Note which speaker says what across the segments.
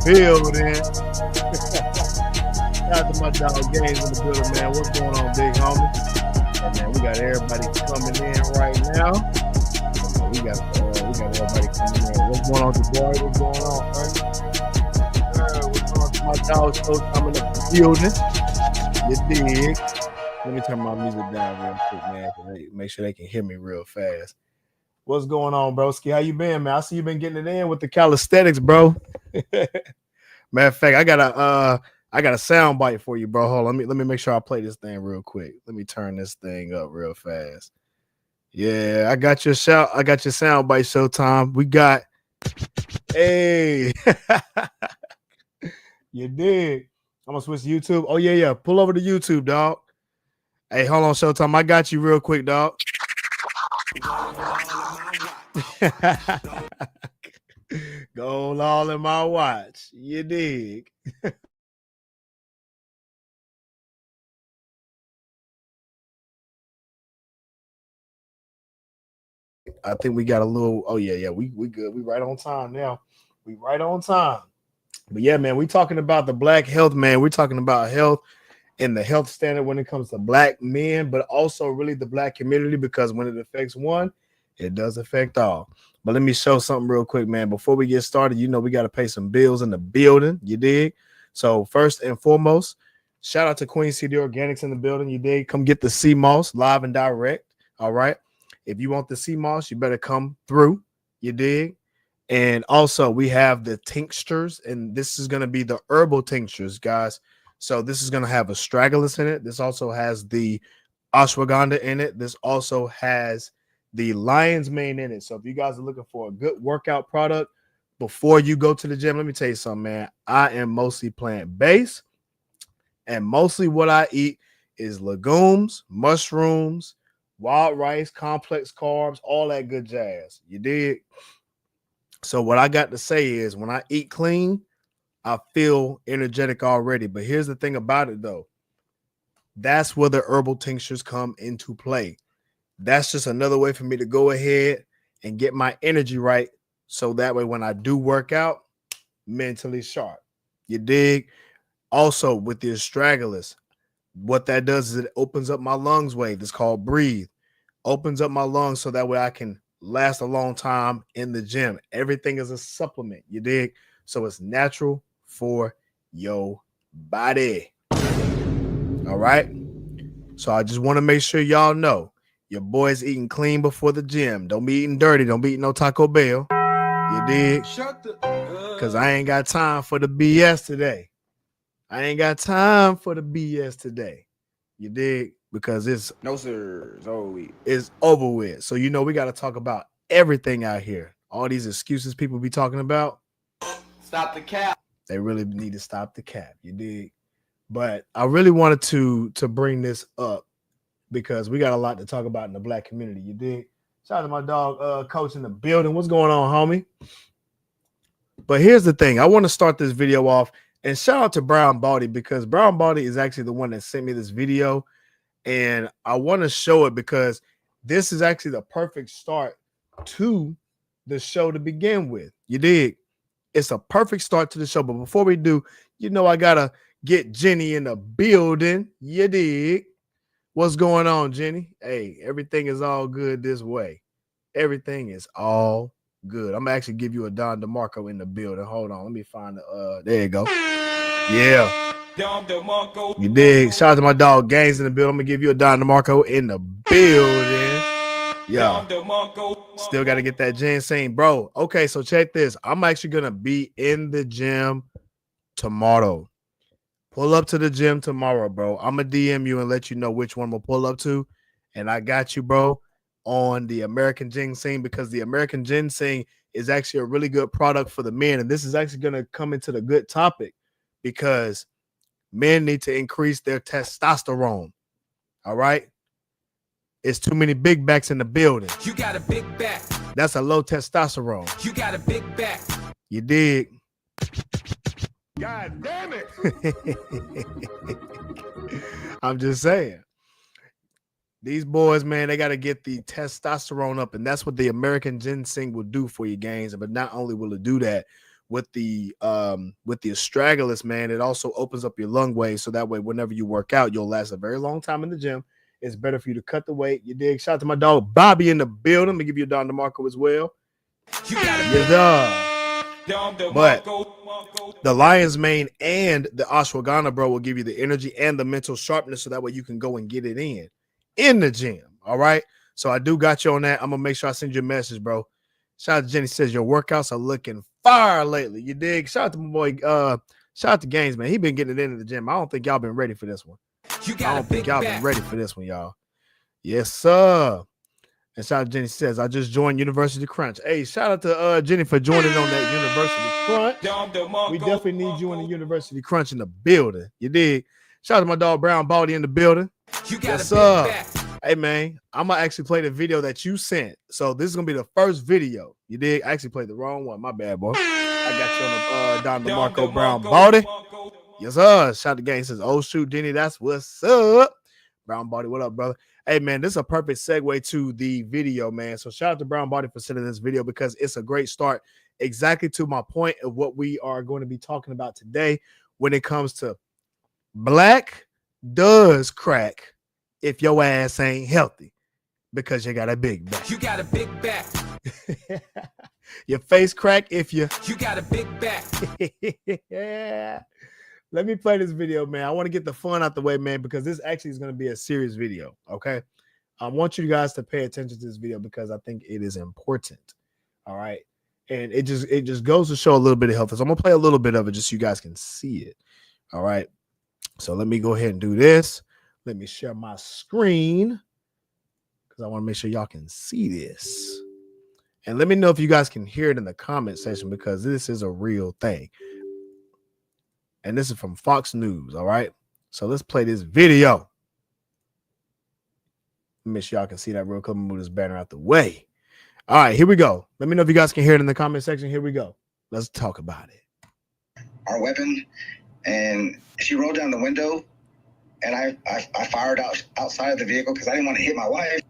Speaker 1: building. Shout out to my dog Games in the building, man. What's going on, big homie? And man, we got everybody coming in right now. We got everybody coming in. What's going on, boy? What's going on, man? What's going on to my dog Showtime in the building? You dig? Let me turn my music down real quick, man. Make sure they can hear me real fast. What's going on, broski? How you been, man? I see you been getting it in with the calisthenics, bro. Matter of fact, I got a sound bite for you, bro. Hold on, let me make sure I play this thing real quick. Let me turn this thing up real fast. Yeah, I got your sound bite, Showtime. We got hey. You dig? I'm gonna switch to YouTube. Oh, yeah. Pull over to YouTube, dog. Hey, hold on, Showtime. I got you real quick, dog. Gold all in my watch. You dig? I think we got a little. Oh, yeah. We good. We right on time now. We right on time. But yeah, man, we talking about the black health, man. We're talking about health and the health standard when it comes to black men, but also really the black community, because when it affects one, it does affect all. But let me show something real quick, man. Before we get started, you know we got to pay some bills in the building. You dig? So first and foremost, shout out to Queen City Organics in the building. You dig? Come get the sea moss live and direct. All right. If you want the sea moss, you better come through. You dig? And also we have the tinctures, and this is going to be the herbal tinctures, guys. So this is going to have astragalus in it. This also has the ashwagandha in it. This also has the lion's mane in it. So if you guys are looking for a good workout product before you go to the gym, let me tell you something, man. I am mostly plant-based, and mostly what I eat is legumes, mushrooms, wild rice, complex carbs, all that good jazz. You dig? So what I got to say is when I eat clean, I feel energetic already. But here's the thing about it, though. That's where the herbal tinctures come into play. That's just another way for me to go ahead and get my energy right, so that way when I do work out, mentally sharp. You dig? Also, with the astragalus, what that does is it opens up my lungs wave. It's called breathe. Opens up my lungs so that way I can last a long time in the gym. Everything is a supplement. You dig? So it's natural for your body. All right. So I just want to make sure y'all know your boy's eating clean before the gym. Don't be eating dirty. Don't be eating no Taco Bell. You dig? Because I ain't got time for the BS today. You dig? Because it's
Speaker 2: no, sir.
Speaker 1: It's over with. So you know we got to talk about everything out here. All these excuses people be talking about.
Speaker 2: Stop the cap.
Speaker 1: They really need to stop the cap. You dig? But I really wanted to bring this up because we got a lot to talk about in the black community. You dig? Shout out to my dog, Coach in the building. What's going on, homie? But here's the thing. I want to start this video off, and shout out to Brown Baldy, because Brown Baldy is actually the one that sent me this video, and I want to show it because this is actually the perfect start to the show to begin with. You dig? It's a perfect start to the show. But before we do, you know I gotta get Jenny in the building. You dig? What's going on, Jenny? Hey, everything is all good this way. Everything is all good. I'm gonna actually give you a Don DeMarco in the building. Hold on, let me find the there you go. Yeah. You dig? Shout out to my dog Gaines in the building. I'm gonna give you a Don DeMarco in the building. Yeah. Still got to get that ginseng, bro. Okay, so check this. I'm actually gonna be in the gym tomorrow. Pull up to the gym tomorrow, bro. I'm gonna DM you and let you know which one we'll pull up to. And I got you, bro, on the American ginseng, because the American ginseng is actually a really good product for the men. And this is actually gonna come into the good topic because men need to increase their testosterone. All right. It's too many big backs in the building.
Speaker 3: You got a big back.
Speaker 1: That's a low testosterone.
Speaker 3: You got a big back.
Speaker 1: You dig?
Speaker 2: God damn it.
Speaker 1: I'm just saying. These boys, man, they got to get the testosterone up, and that's what the American ginseng will do for you, gains. But not only will it do that, with the astragalus, man, it also opens up your lung ways. So that way, whenever you work out, you'll last a very long time in the gym. It's better for you to cut the weight. You dig? Shout out to my dog Bobby in the building. Let me give you a Don DeMarco as well.
Speaker 3: You gotta
Speaker 1: But the lion's mane and the ashwagandha, bro, will give you the energy and the mental sharpness, so that way you can go and get it in the gym. All right. So I do got you on that. I'm gonna make sure I send you a message, bro. Shout out to Jenny, says your workouts are looking fire lately. You dig? Shout out to my boy. Shout out to Gaines, man. He been getting it into the gym. I don't think y'all been ready for this one.
Speaker 3: You
Speaker 1: I
Speaker 3: got
Speaker 1: don't think y'all been ready for this one, y'all. Yes, sir. And shout out to Jenny, says I just joined University Crunch. Hey, shout out to Jenny for joining on that University Crunch. We definitely need you in the University Crunch in the building. You dig? Shout out to my dog Brown Baldy in the building.
Speaker 3: You got
Speaker 1: yes, sir. Hey, man, I'm going to actually play the video that you sent. So this is going to be the first video. You dig? I actually played the wrong one. My bad, boy. I got you on the Don DeMarco Brown Baldy. Yes, sir. Shout out to Gang, says, oh, shoot, Denny, that's what's up. Brown Baldy, what up, brother? Hey, man, this is a perfect segue to the video, man. So shout out to Brown Baldy for sending this video, because it's a great start exactly to my point of what we are going to be talking about today when it comes to black does crack if your ass ain't healthy, because you got a big back.
Speaker 3: You got a big back.
Speaker 1: Your face crack if you
Speaker 3: got a big back.
Speaker 1: yeah. Let me play this video, man. I want to get the fun out the way, man, because this actually is going to be a serious video. Okay. I want you guys to pay attention to this video because I think it is important. All right. And it just goes to show a little bit of health. So I'm going to play a little bit of it just so you guys can see it. All right. So let me go ahead and do this. Let me share my screen because I want to make sure y'all can see this. And let me know if you guys can hear it in the comment section, because this is a real thing. And this is from Fox News. All right. So let's play this video. Make sure y'all can see that real quick. Move this banner out the way. All right, here we go. Let me know if you guys can hear it in the comment section. Here we go. Let's talk about it.
Speaker 4: Our weapon, and she rolled down the window, and I fired outside of the vehicle because I didn't want to hit my wife.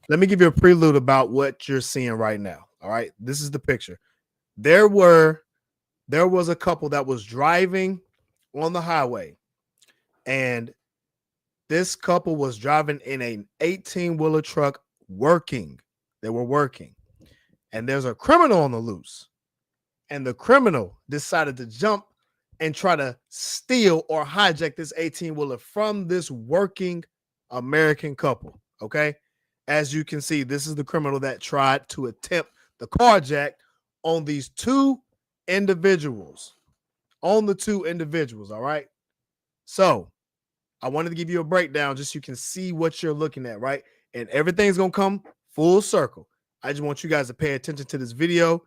Speaker 1: Let me give you a prelude about what you're seeing right now. All right, this is the picture. There was a couple that was driving on the highway, and this couple was driving in an 18-wheeler truck working. They were working. And there's a criminal on the loose. And the criminal decided to jump and try to steal or hijack this 18-wheeler from this working American couple. Okay. As you can see, this is the criminal that tried to attempt the carjack on these two individuals. On the two individuals. All right. So I wanted to give you a breakdown just so you can see what you're looking at. Right. And everything's going to come full circle. I just want you guys to pay attention to this video,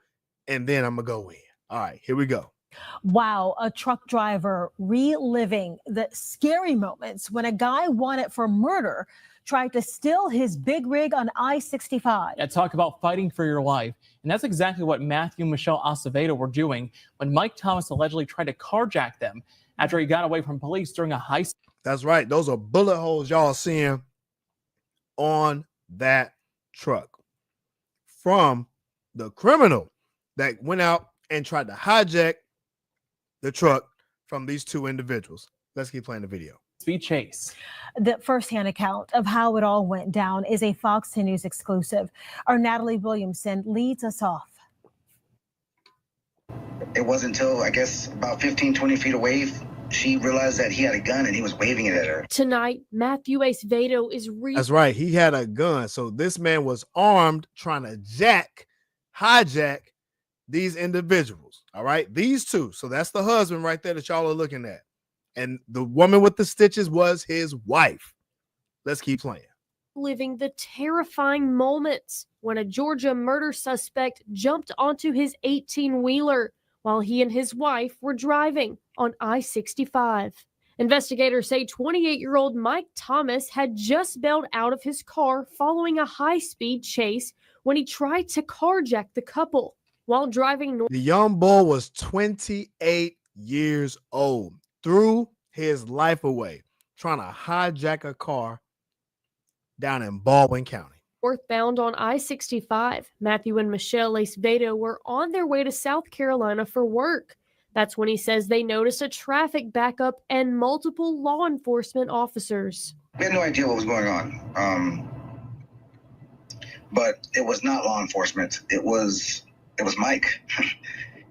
Speaker 1: and then I'm going to go in. All right, here we go.
Speaker 5: Wow, a truck driver reliving the scary moments when a guy wanted for murder tried to steal his big rig on I-65.
Speaker 6: Yeah, talk about fighting for your life. And that's exactly what Matthew and Michelle Acevedo were doing when Mike Thomas allegedly tried to carjack them after he got away from police during a heist.
Speaker 1: That's right. Those are bullet holes y'all seeing on that truck from the criminal that went out and tried to hijack the truck from these two individuals. Let's keep playing the video.
Speaker 6: Speed chase.
Speaker 5: The firsthand account of how it all went down is a Fox 10 News exclusive. Our Natalie Williamson leads us off.
Speaker 4: It wasn't until, I guess, about 15, 20 feet away, she realized that he had a gun and he was waving it at her.
Speaker 7: Tonight, Matthew Acevedo is
Speaker 1: That's right. He had a gun. So this man was armed trying to hijack these individuals. All right. These two. So that's the husband right there that y'all are looking at. And the woman with the stitches was his wife. Let's keep playing.
Speaker 7: living the terrifying moments when a Georgia murder suspect jumped onto his 18-wheeler while he and his wife were driving on I-65. Investigators say 28-year-old Mike Thomas had just bailed out of his car following a high-speed chase when he tried to carjack the couple while driving north.
Speaker 1: The young boy was 28 years old, threw his life away trying to hijack a car down in Baldwin County.
Speaker 7: Northbound on I-65, Matthew and Michelle Acevedo were on their way to South Carolina for work. That's when he says they noticed a traffic backup and multiple law enforcement officers.
Speaker 4: We had no idea what was going on, but it was not law enforcement. It was Mike.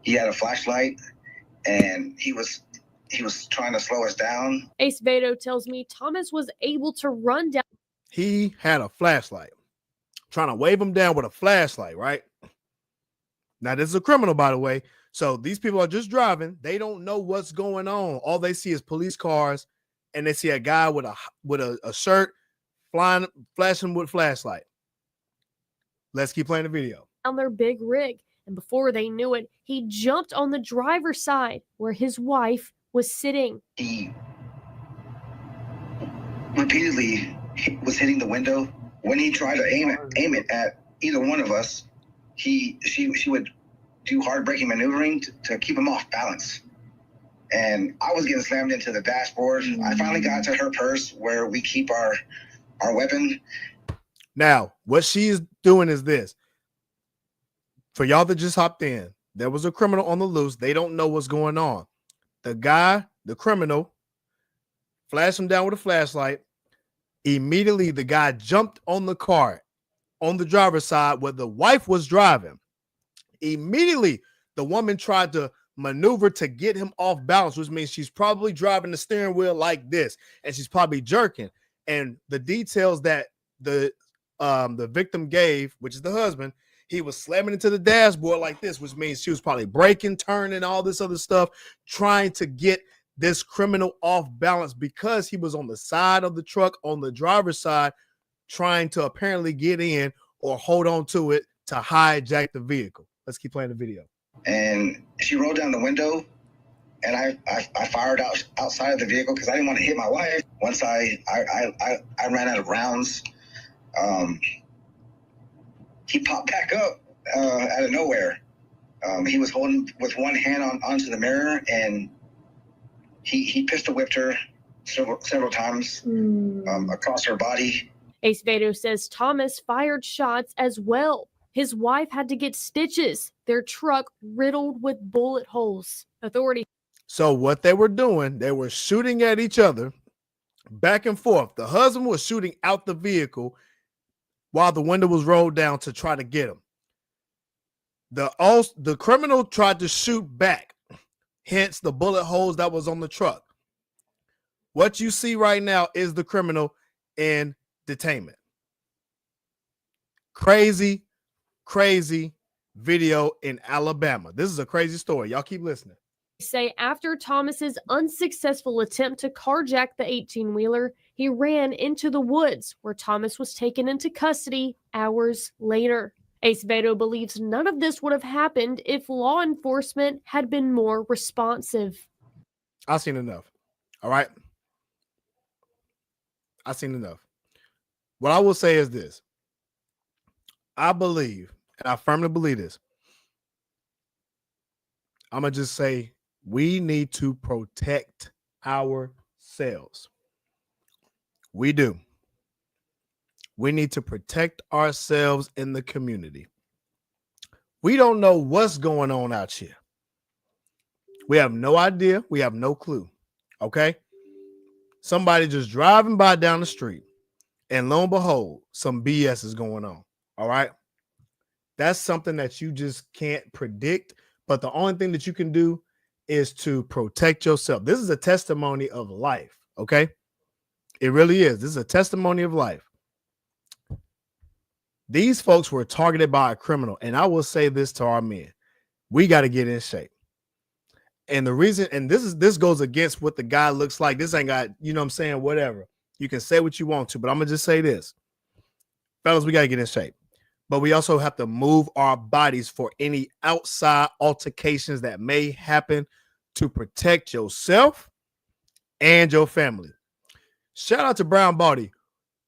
Speaker 4: He had a flashlight, and he was trying to slow us down.
Speaker 7: Acevedo tells me Thomas was able to run down.
Speaker 1: He had a flashlight, trying to wave him down with a flashlight, right? Now, this is a criminal, by the way. So these people are just driving. They don't know what's going on. All they see is police cars, and they see a guy with a shirt flashing with flashlight. Let's keep playing the video.
Speaker 7: On their big rig, and before they knew it, he jumped on the driver's side where his wife was sitting.
Speaker 4: He repeatedly was hitting the window. When he tried to aim it at either one of us, she would do hard braking maneuvering to keep him off balance. And I was getting slammed into the dashboard. I finally got to her purse where we keep our weapon.
Speaker 1: Now, what she is doing is this. For y'all that just hopped in, there was a criminal on the loose. They don't know what's going on. The guy, the criminal, flashed him down with a flashlight. Immediately, the guy jumped on the car on the driver's side where the wife was driving. Immediately, the woman tried to maneuver to get him off balance, which means she's probably driving the steering wheel like this, and she's probably jerking. And the details that the victim gave, which is the husband, he was slamming into the dashboard like this, which means she was probably braking, turning, all this other stuff, trying to get this criminal off balance because he was on the side of the truck, on the driver's side, trying to apparently get in or hold on to it to hijack the vehicle. Let's keep playing the video.
Speaker 4: And she rolled down the window, and I fired outside of the vehicle because I didn't want to hit my wife. Once I ran out of rounds, he popped back up out of nowhere. He was holding with one hand onto the mirror, and he pistol whipped her several times across her body.
Speaker 7: Acevedo says Thomas fired shots as well. His wife had to get stitches, their truck riddled with bullet holes. Authorities.
Speaker 1: So what they were doing, they were shooting at each other back and forth. The husband was shooting out the vehicle while the window was rolled down to try to get him. The criminal tried to shoot back, hence the bullet holes that was on the truck. What you see right now is the criminal in detainment. Crazy video in Alabama. This is a crazy story. Y'all keep listening.
Speaker 7: Say after Thomas's unsuccessful attempt to carjack the 18-wheeler, he ran into the woods where Thomas was taken into custody hours later. Acevedo believes none of this would have happened if law enforcement had been more responsive.
Speaker 1: I've seen enough. All right. I've seen enough. What I will say is this. I believe, and I firmly believe this, I'm going to just say we need to protect ourselves. We do. We need to protect ourselves in the community. We don't know what's going on out here. We have no idea. We have no clue. Okay? Somebody just driving by down the street, and lo and behold, some BS is going on. All right. That's something that you just can't predict. But the only thing that you can do is to protect yourself. This is a testimony of life. Okay. It really is. This is a testimony of life. These folks were targeted by a criminal. And I will say this to our men. We got to get in shape. And the reason, and this goes against what the guy looks like. This ain't got, you know what I'm saying, whatever. You can say what you want to, but I'm going to just say this. Fellas, we got to get in shape. But we also have to move our bodies for any outside altercations that may happen to protect yourself and your family. Shout out to Brown Body.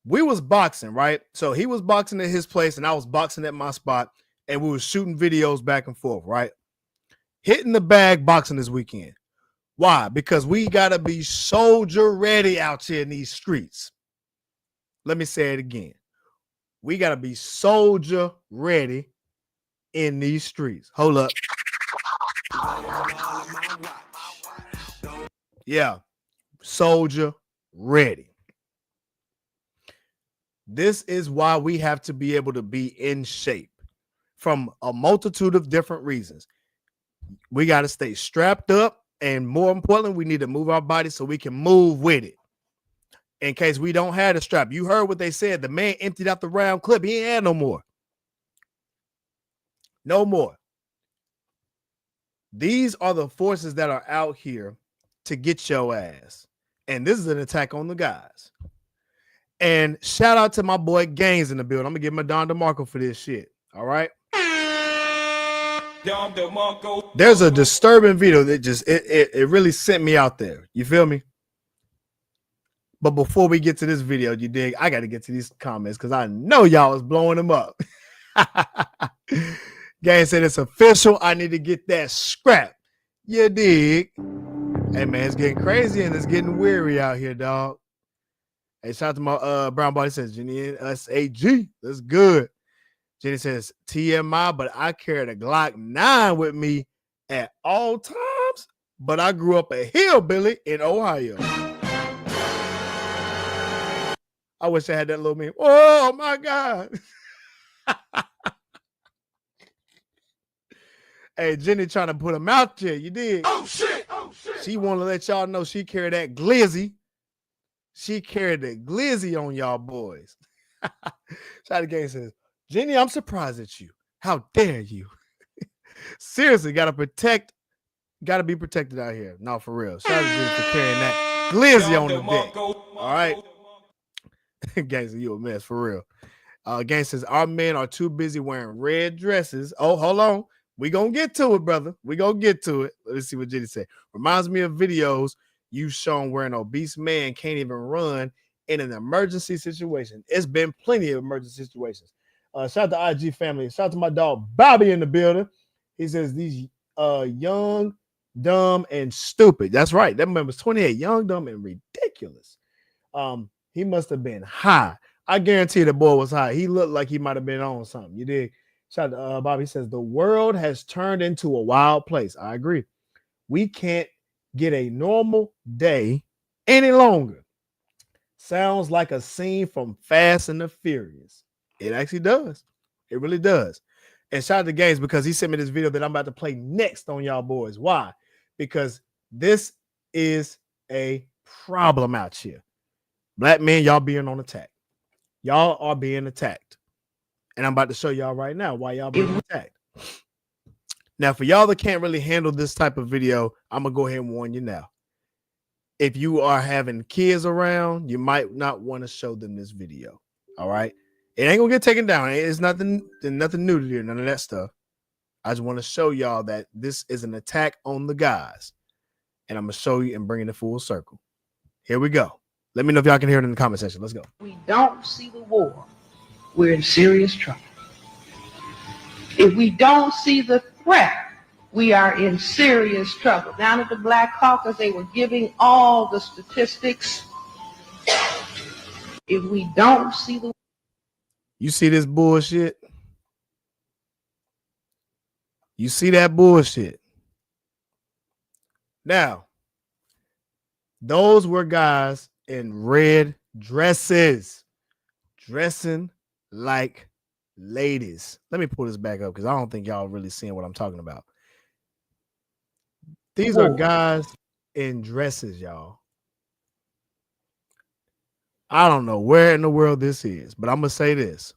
Speaker 1: We was boxing, right? So he was boxing at his place and I was boxing at my spot, and we was shooting videos back and forth, right? Hitting the bag boxing this weekend. Why? Because we got to be soldier ready out here in these streets. Let me say it again. We got to be soldier ready in these streets. Hold up. Yeah. Soldier ready. This is why we have to be able to be in shape from a multitude of different reasons. We got to stay strapped up, and more importantly, we need to move our body so we can move with it. In case we don't have the strap. You heard what they said. The man emptied out the round clip. He ain't had no more. No more. These are the forces that are out here to get your ass. And this is an attack on the guys. And shout out to my boy Gaines in the building. I'm going to give him a Don DeMarco for this shit. All right. There's a disturbing video that just, it really sent me out there. You feel me? But before we get to this video, you dig, I got to get to these comments because I know y'all was blowing them up. Gang said it's official. I need to get that scrap. You dig? Hey, man, it's getting crazy and it's getting weary out here, dog. Hey, shout out to my brown body says, Jenny SAG. That's good. Jenny says, TMI, but I carried a Glock 9 with me at all times, but I grew up a hillbilly in Ohio. I wish I had that little meme. Oh my God. Hey, Jenny trying to put him out there. You did. Oh shit. Oh shit. She want to let y'all know she carried that glizzy. She carried the glizzy on y'all boys. Shout out Gang says, Jenny, I'm surprised at you. How dare you? Seriously, gotta be protected out here. No, for real. Shout out to Jenny for carrying that glizzy on the deck. All right. Gang says, you a mess, for real. Gang says, our men are too busy wearing red dresses. Oh, hold on. We gonna get to it, brother. We gonna get to it. Let's see what Jenny said. Reminds me of videos you shown where an obese man can't even run in an emergency situation. It's been plenty of emergency situations. Shout out to IG family. Shout out to my dog Bobby in the building. He says these young, dumb, and stupid. That's right. That man was 28. Young, dumb, and ridiculous. He must have been high. I guarantee the boy was high. He looked like he might have been on something. You dig? Shout out to Bobby. He says the world has turned into a wild place. I agree. We can't get a normal day any longer. Sounds like a scene from Fast and the Furious. It actually does. It really does. And shout out to Gaines because he sent me this video that I'm about to play next on y'all boys. Why? Because this is a problem out here. Black men, y'all being on attack. Y'all are being attacked. And I'm about to show y'all right now why y'all being attacked. Now, for y'all that can't really handle this type of video, I'm going to go ahead and warn you now. If you are having kids around, you might not want to show them this video. All right? It ain't going to get taken down. It's nothing new to here, none of that stuff. I just want to show y'all that this is an attack on the guys. And I'm going to show you and bring it in full circle. Here we go. Let me know if y'all can hear it in the comment section. Let's go.
Speaker 8: We don't see the war, we're in serious trouble. If we don't see the threat, we are in serious trouble. Down at the Black Caucus, they were giving all the statistics. If we don't see the...
Speaker 1: You see this bullshit? You see that bullshit? Now, those were guys in red dresses, dressing like ladies. Let me pull this back up because I don't think y'all really seeing what I'm talking about. These are guys in dresses, y'all. I don't know where in the world this is, but I'm going to say this.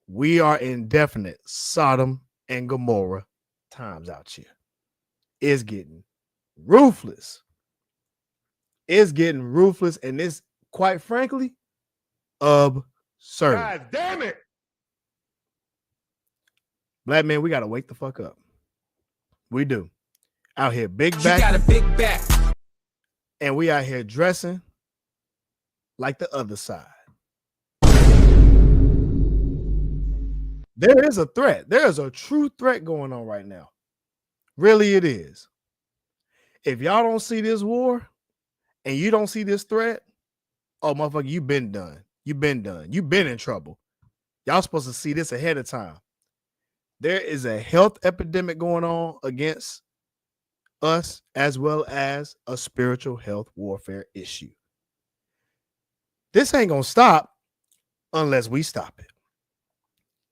Speaker 1: We are in definite Sodom and Gomorrah times out here. It's getting ruthless. It's getting ruthless, and it's, quite frankly, absurd.
Speaker 9: God damn it.
Speaker 1: Black man, we got to wake the fuck up. We do. Out here, big
Speaker 3: You
Speaker 1: back.
Speaker 3: got a big back.
Speaker 1: And we out here dressing like the other side. There is a threat. There is a true threat going on right now. Really, it is. If y'all don't see this war and you don't see this threat, oh, motherfucker, you've been done. you've been done. You've been in trouble. Y'all supposed to see this ahead of time. There is a health epidemic going on against us, as well as a spiritual health warfare issue. This ain't gonna stop unless we stop it.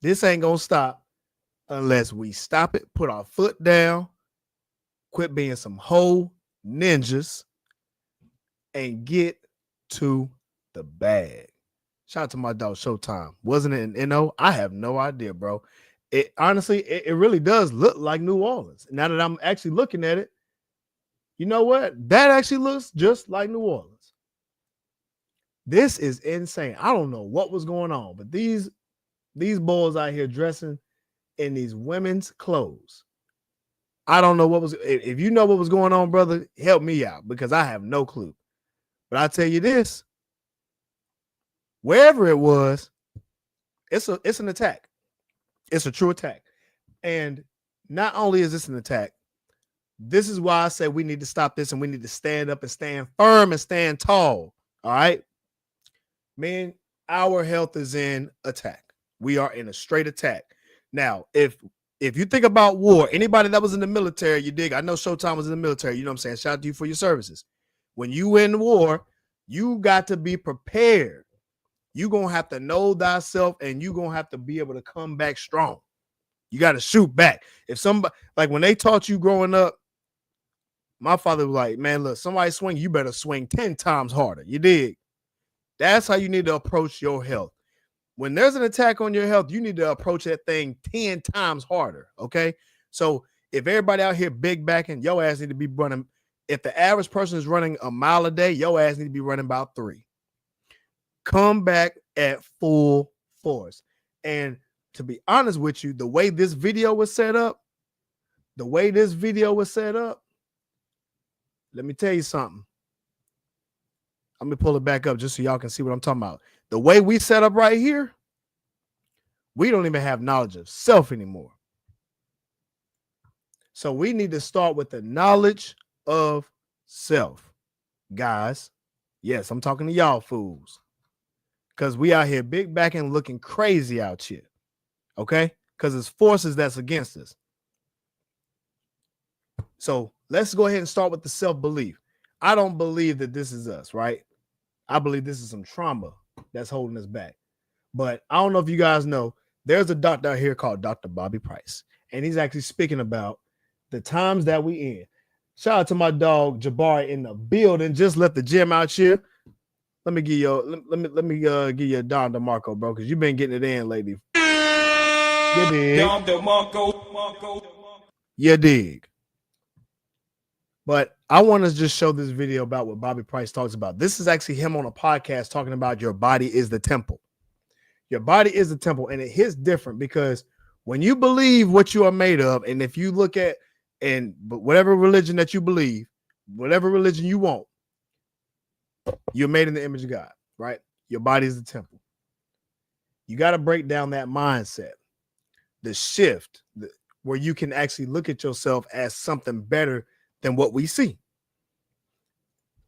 Speaker 1: This ain't gonna stop unless we stop it, put our foot down, quit being some whole ninjas, and get to the bag. Shout out to my dog Showtime. Wasn't it an NO? I have no idea, bro. It honestly, it really does look like New Orleans. Now that I'm actually looking at it, you know what? That actually looks just like New Orleans. This is insane. I don't know what was going on, but these boys out here dressing in these women's clothes. I don't know what was. If you know what was going on, brother, help me out because I have no clue. But I tell you this, wherever it was, it's an attack. It's a true attack. And not only is this an attack, this is why I say we need to stop this and we need to stand up and stand firm and stand tall. All right. Man, our health is in attack. We are in a straight attack. Now, if you think about war, anybody that was in the military, you dig, I know Showtime was in the military, you know what I'm saying? Shout out to you for your services. When you in war, you got to be prepared. You're going to have to know thyself and you're going to have to be able to come back strong. You got to shoot back. If somebody, like when they taught you growing up, my father was like, man, look, somebody swing, you better swing 10 times harder. You dig? That's how you need to approach your health. When there's an attack on your health, you need to approach that thing 10 times harder, okay? So if everybody out here big backing, your ass need to be running. If the average person is running a mile a day, your ass need to be running about 3. Come back at full force. And to be honest with you, the way this video was set up, let me tell you something. Let me pull it back up just so y'all can see what I'm talking about. The way we set up right here, we don't even have knowledge of self anymore. So we need to start with the knowledge of self. Guys, yes, I'm talking to y'all fools. Because we out here big backing looking crazy out here. Okay? Because it's forces that's against us. So let's go ahead and start with the self-belief. I don't believe that this is us, right? I believe this is some trauma that's holding us back. But I don't know if you guys know, there's a doctor out here called Dr. Bobby Price. And he's actually speaking about the times that we in. Shout out to my dog Jabari in the building. Just left the gym out here. Let me give you give you a Don DeMarco, bro, because you've been getting it in lately. You dig?
Speaker 3: Don DeMarco.
Speaker 1: You dig. But I want to just show this video about what Bobby Price talks about. This is actually him on a podcast talking about your body is the temple. Your body is the temple, and it hits different because when you believe what you are made of, and if you look at and whatever religion that you believe, whatever religion you want, you're made in the image of God, right? Your body is the temple. You got to break down that mindset, the shift where you can actually look at yourself as something better than what we see.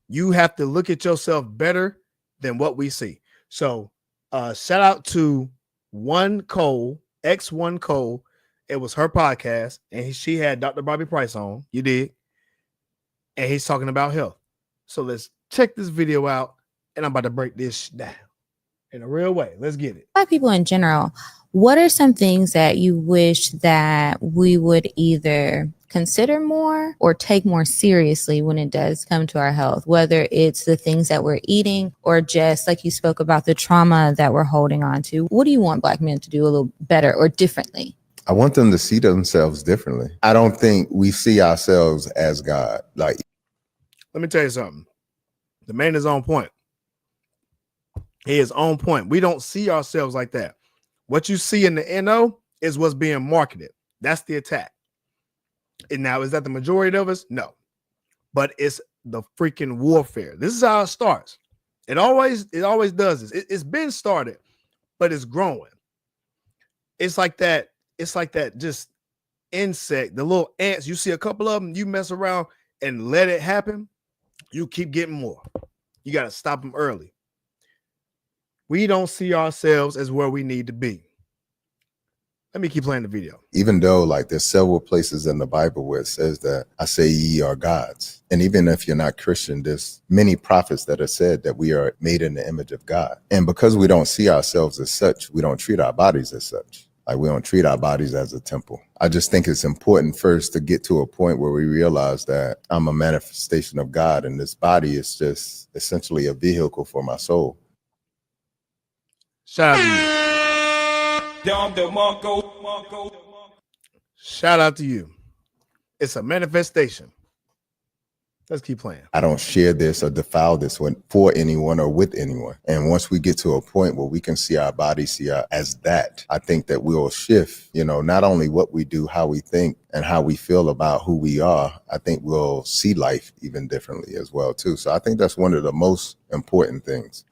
Speaker 1: You have to look at yourself better than what we see. So shout out to Cobe, X1 Cobe. It was her podcast, and she had Dr. Bobby Price on. You did. And he's talking about health. So let's check this video out, and I'm about to break this down in a real way. Let's get it.
Speaker 9: Black people in general, what are some things that you wish that we would either consider more or take more seriously when it does come to our health, whether it's the things that we're eating or just like you spoke about the trauma that we're holding on to? What do you want Black men to do a little better or differently?
Speaker 10: I want them to see themselves differently. I don't think we see ourselves as God. Like,
Speaker 1: let me tell you something. The man is on point. He is on point. We don't see ourselves like that. What you see in the NO is what's being marketed. That's the attack. And now, is that the majority of us? No. But it's the freaking warfare. This is how it starts. It always does this. It's been started, but it's growing. It's like that just insect, the little ants. You see a couple of them, you mess around and let it happen, you keep getting more. You got to stop them early. We don't see ourselves as where we need to be. Let me keep playing the video.
Speaker 10: Even though like there's several places in the Bible where it says that I say ye are gods. And even if you're not Christian, there's many prophets that have said that we are made in the image of God. And because we don't see ourselves as such, we don't treat our bodies as such. Like we don't treat our bodies as a temple. I just think it's important first to get to a point where we realize that I'm a manifestation of God and this body is just essentially a vehicle for my soul.
Speaker 1: Shout out to you. Shout out to you. It's a manifestation. Let's keep playing.
Speaker 10: I don't share this or defile this for anyone or with anyone. And once we get to a point where we can see our body, as that, I think that we'll shift, not only what we do, how we think and how we feel about who we are. I think we'll see life even differently as well, too. So I think that's one of the most important things.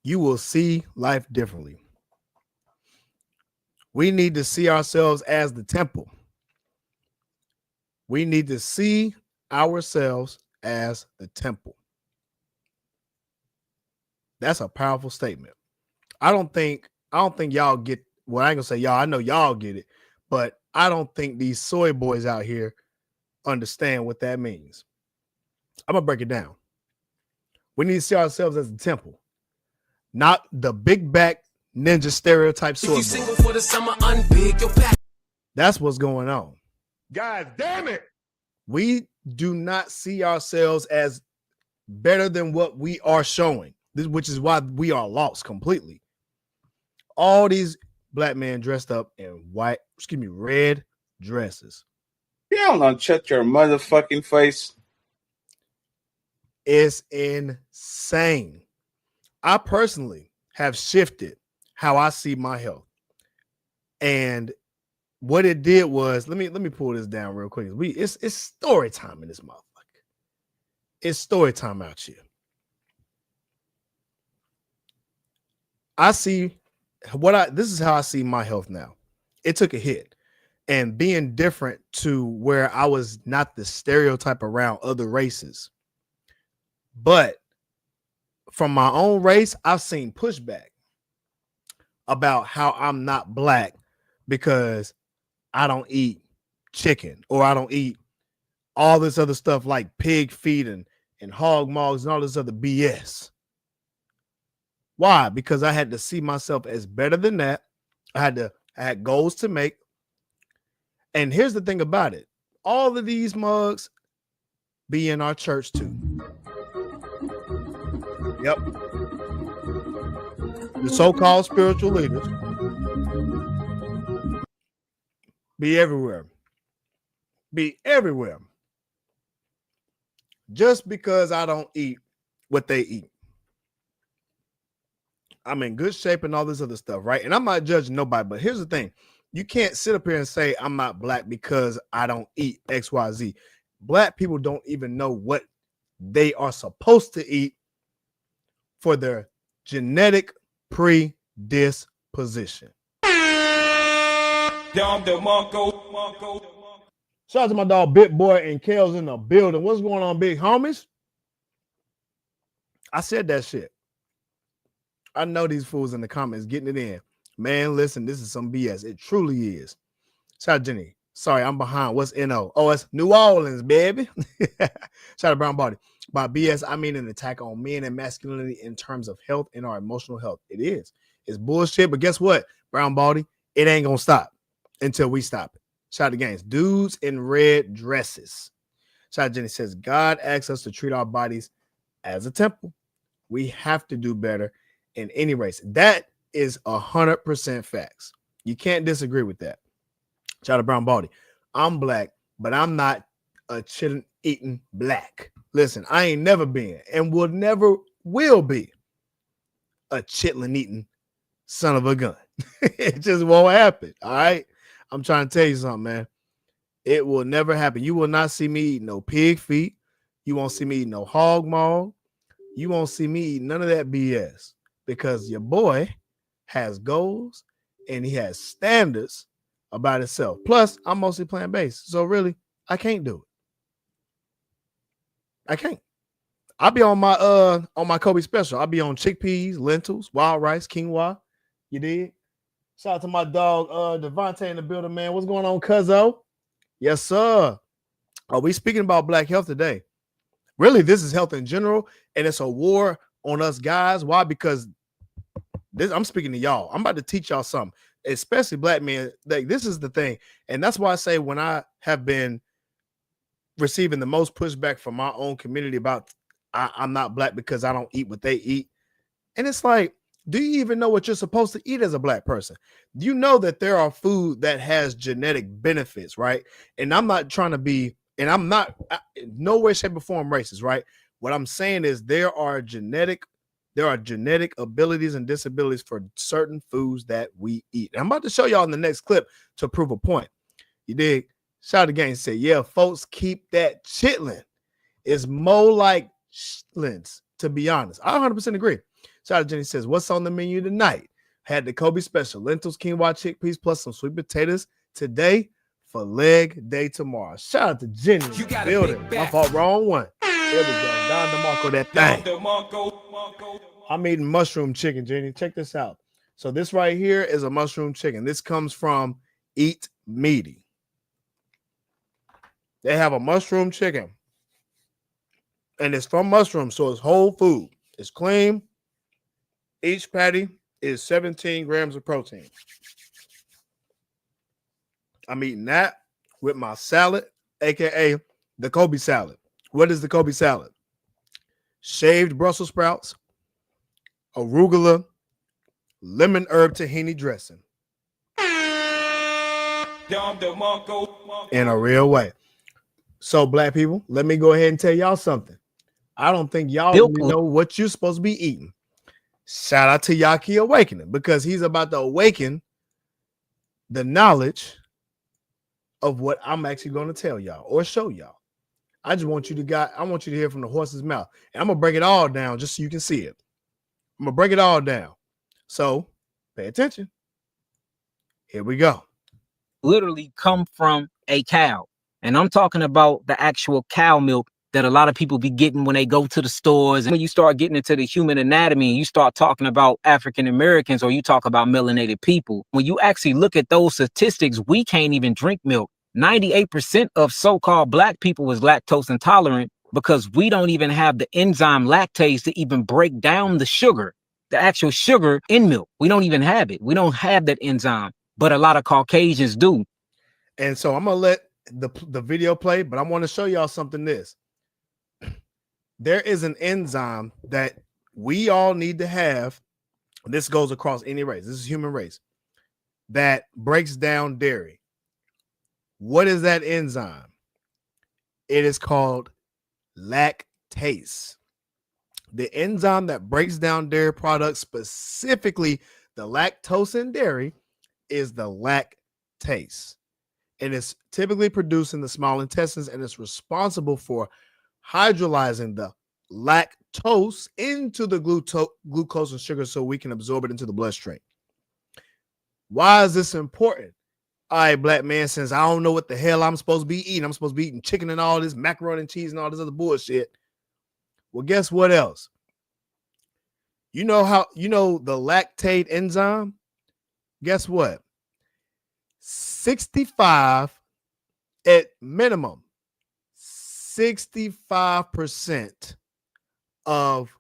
Speaker 1: You will see life differently. We need to see ourselves as the temple. We need to see ourselves as the temple. That's a powerful statement. I don't think y'all get, well, I ain't gonna say y'all, I know y'all get it, but I don't think these soy boys out here understand what that means. I'm gonna break it down. We need to see ourselves as the temple, not the big back ninja stereotype soy boy. For the summer, unbig your back. That's what's going on. God damn it. We do not see ourselves as better than what we are showing, which is why we are lost completely. All these black men dressed up in red dresses.
Speaker 11: You don't shut your motherfucking face.
Speaker 1: It's insane. I personally have shifted how I see my health. And what it did was, let me pull this down real quick. It's story time in this motherfucker. It's story time out here. This is how I see my health now. It took a hit, and being different to where I was not the stereotype around other races. But from my own race, I've seen pushback about how I'm not black because I don't eat chicken or I don't eat all this other stuff like pig feet and hog maws and all this other BS. Why? Because I had to see myself as better than that. I had goals to make. And here's the thing about it. All of these mugs be in our church too. Yep. The so-called spiritual leaders be everywhere. Be everywhere. Just because I don't eat what they eat. I'm in good shape and all this other stuff, right? And I'm not judging nobody, but here's the thing. You can't sit up here and say I'm not black because I don't eat XYZ. Black people don't even know what they are supposed to eat for their genetic predisposition. Shout out to my dog Big Boy and Kale's in the building. What's going on, big homies? I said that shit. I know these fools in the comments getting it in. Man, listen, this is some BS. It truly is. Shout out Jenny. Sorry, I'm behind. What's NO? Oh, it's New Orleans, baby. Shout out Brown Body. By BS, I mean an attack on men and masculinity in terms of health and our emotional health. It is. It's bullshit, but guess what? Brown Body, it ain't going to stop until we stop it. Shout out to Gaines. Dudes in red dresses. Shout out Jenny says, God asks us to treat our bodies as a temple. We have to do better in any race. That is 100% facts. You can't disagree with that. Shout out to Brown Baldy. I'm black, but I'm not a chillin' eating black. Listen, I ain't never been and will be a chitlin' eating son of a gun. It just won't happen. All right. I'm trying to tell you something, man. It will never happen. You will not see me eat no pig feet. You won't see me eat no hog maw. You won't see me eat none of that BS because your boy has goals and he has standards about himself. Plus, I'm mostly plant-based. So really, I can't do it. I can't. I'll be on my Cobe special. I'll be on chickpeas, lentils, wild rice, quinoa. You did. Shout out to my dog Devontae in the building, man. What's going on, Cuzzo? Yes, sir. Are we speaking about black health today? Really, this is health in general, and it's a war on us guys. Why? Because I'm speaking to y'all. I'm about to teach y'all something, especially black men. Like, this is the thing, and that's why I say when I have been receiving the most pushback from my own community about I'm not black because I don't eat what they eat, and it's like, do you even know what you're supposed to eat as a black person? Do you know that there are food that has genetic benefits, right? And I'm not trying to be, and I'm not in no way, shape, or form racist, right? What I'm saying is there are genetic abilities and disabilities for certain foods that we eat. And I'm about to show y'all in the next clip to prove a point. You dig? Shout out again, say, yeah, folks, keep that chitlin'. It's more like chitlins, to be honest. I 100% agree. Shout out Jenny says, what's on the menu tonight? Had the Cobe special, lentils, quinoa, chickpeas, plus some sweet potatoes today for leg day tomorrow. Shout out to Jenny in the building. My fault, wrong one. There we go. Don DeMarco, that thing. I'm eating mushroom chicken, Jenny. Check this out. So this right here is a mushroom chicken. This comes from Eat Meaty. They have a mushroom chicken. And it's from mushrooms, so it's whole food. It's clean. Each patty is 17 grams of protein. I'm eating that with my salad, aka the Cobe salad. What is the Cobe salad? Shaved Brussels sprouts, arugula, lemon herb tahini dressing. In a real way. So, black people, let me go ahead and tell y'all something. I don't think y'all really know what you're supposed to be eating. Shout out to Yaki Awakening, because he's about to awaken the knowledge of what I'm actually going to tell y'all or show y'all. I just want you to hear from the horse's mouth. And I'm going to break it all down just so you can see it. I'm going to break it all down. So pay attention. Here we go.
Speaker 12: Literally come from a cow. And I'm talking about the actual cow milk that a lot of people be getting when they go to the stores. And when you start getting into the human anatomy and you start talking about African Americans or you talk about melanated people, when you actually look at those statistics, we can't even drink milk. 98% of so-called black people is lactose intolerant because we don't even have the enzyme lactase to even break down the sugar, the actual sugar in milk. We don't even have it. We don't have that enzyme, but a lot of Caucasians do.
Speaker 1: And so I'm going to let the video play, but I want to show y'all something this. There is an enzyme that we all need to have. This goes across any race. This is human race that breaks down dairy. What is that enzyme? It is called lactase. The enzyme that breaks down dairy products, specifically the lactose in dairy, is the lactase. And it's typically produced in the small intestines, and it's responsible for hydrolyzing the lactose into the glucose and sugar so we can absorb it into the bloodstream. Why is this important? All right, black man, since I don't know what the hell I'm supposed to be eating, I'm supposed to be eating chicken and all this macaroni and cheese and all this other bullshit. Well, guess what else? You know the lactate enzyme? Guess what? 65 at minimum. 65% of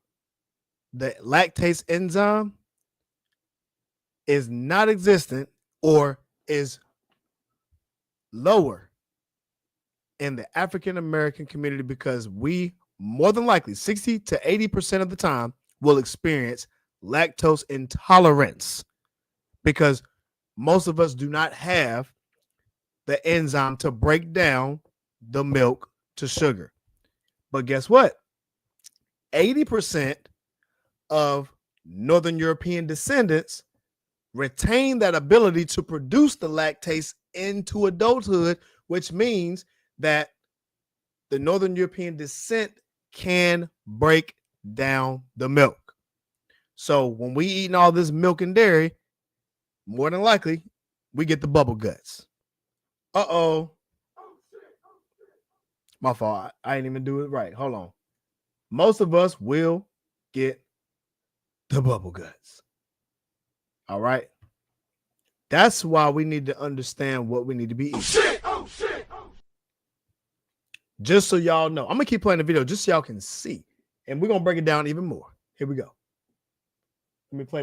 Speaker 1: the lactase enzyme is not existent or is lower in the African American community because we more than likely 60 to 80% of the time will experience lactose intolerance because most of us do not have the enzyme to break down the milk to sugar. But guess what? 80% of Northern European descendants retain that ability to produce the lactase into adulthood, which means that the Northern European descent can break down the milk. So when we eating all this milk and dairy, more than likely, we get the bubble guts. Uh-oh. My fault. I didn't even do it right. Hold on. most of us will get the bubble guts. All right. That's why we need to understand what we need to be eating.
Speaker 3: Oh shit!
Speaker 1: Just so y'all know. I'm gonna keep playing the video just so y'all can see. And we're gonna break it down even more. Here we go. Let me play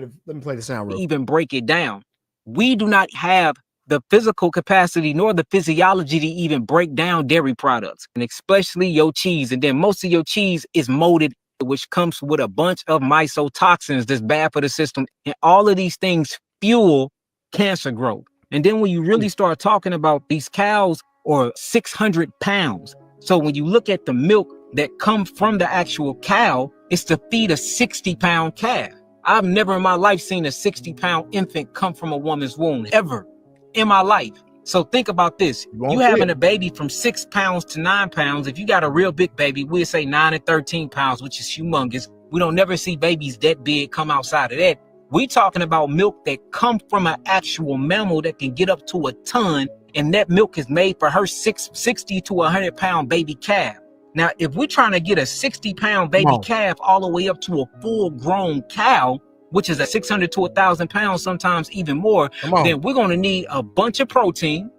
Speaker 1: the sound real quick.
Speaker 12: Even break it down. We do not have the physical capacity nor the physiology to even break down dairy products, and especially your cheese. And then most of your cheese is molded, which comes with a bunch of mycotoxins that's bad for the system. And all of these things fuel cancer growth. And then when you really start talking about these cows are 600 pounds. So when you look at the milk that comes from the actual cow, it's to feed a 60-pound calf. I've never in my life seen a 60-pound infant come from a woman's womb, ever in my life. So think about this. You having a baby from 6 pounds to 9 pounds. If you got a real big baby, we'd say 9 and 13 pounds, which is humongous. We don't never see babies that big come outside of that. We talking about milk that come from an actual mammal that can get up to a ton, and that milk is made for her 60 to 100-pound baby calf. Now, if we're trying to get a 60-pound baby calf all the way up to a full-grown cow, which is a 600 to 1,000 pounds, sometimes even more, then we're going to need a bunch of protein,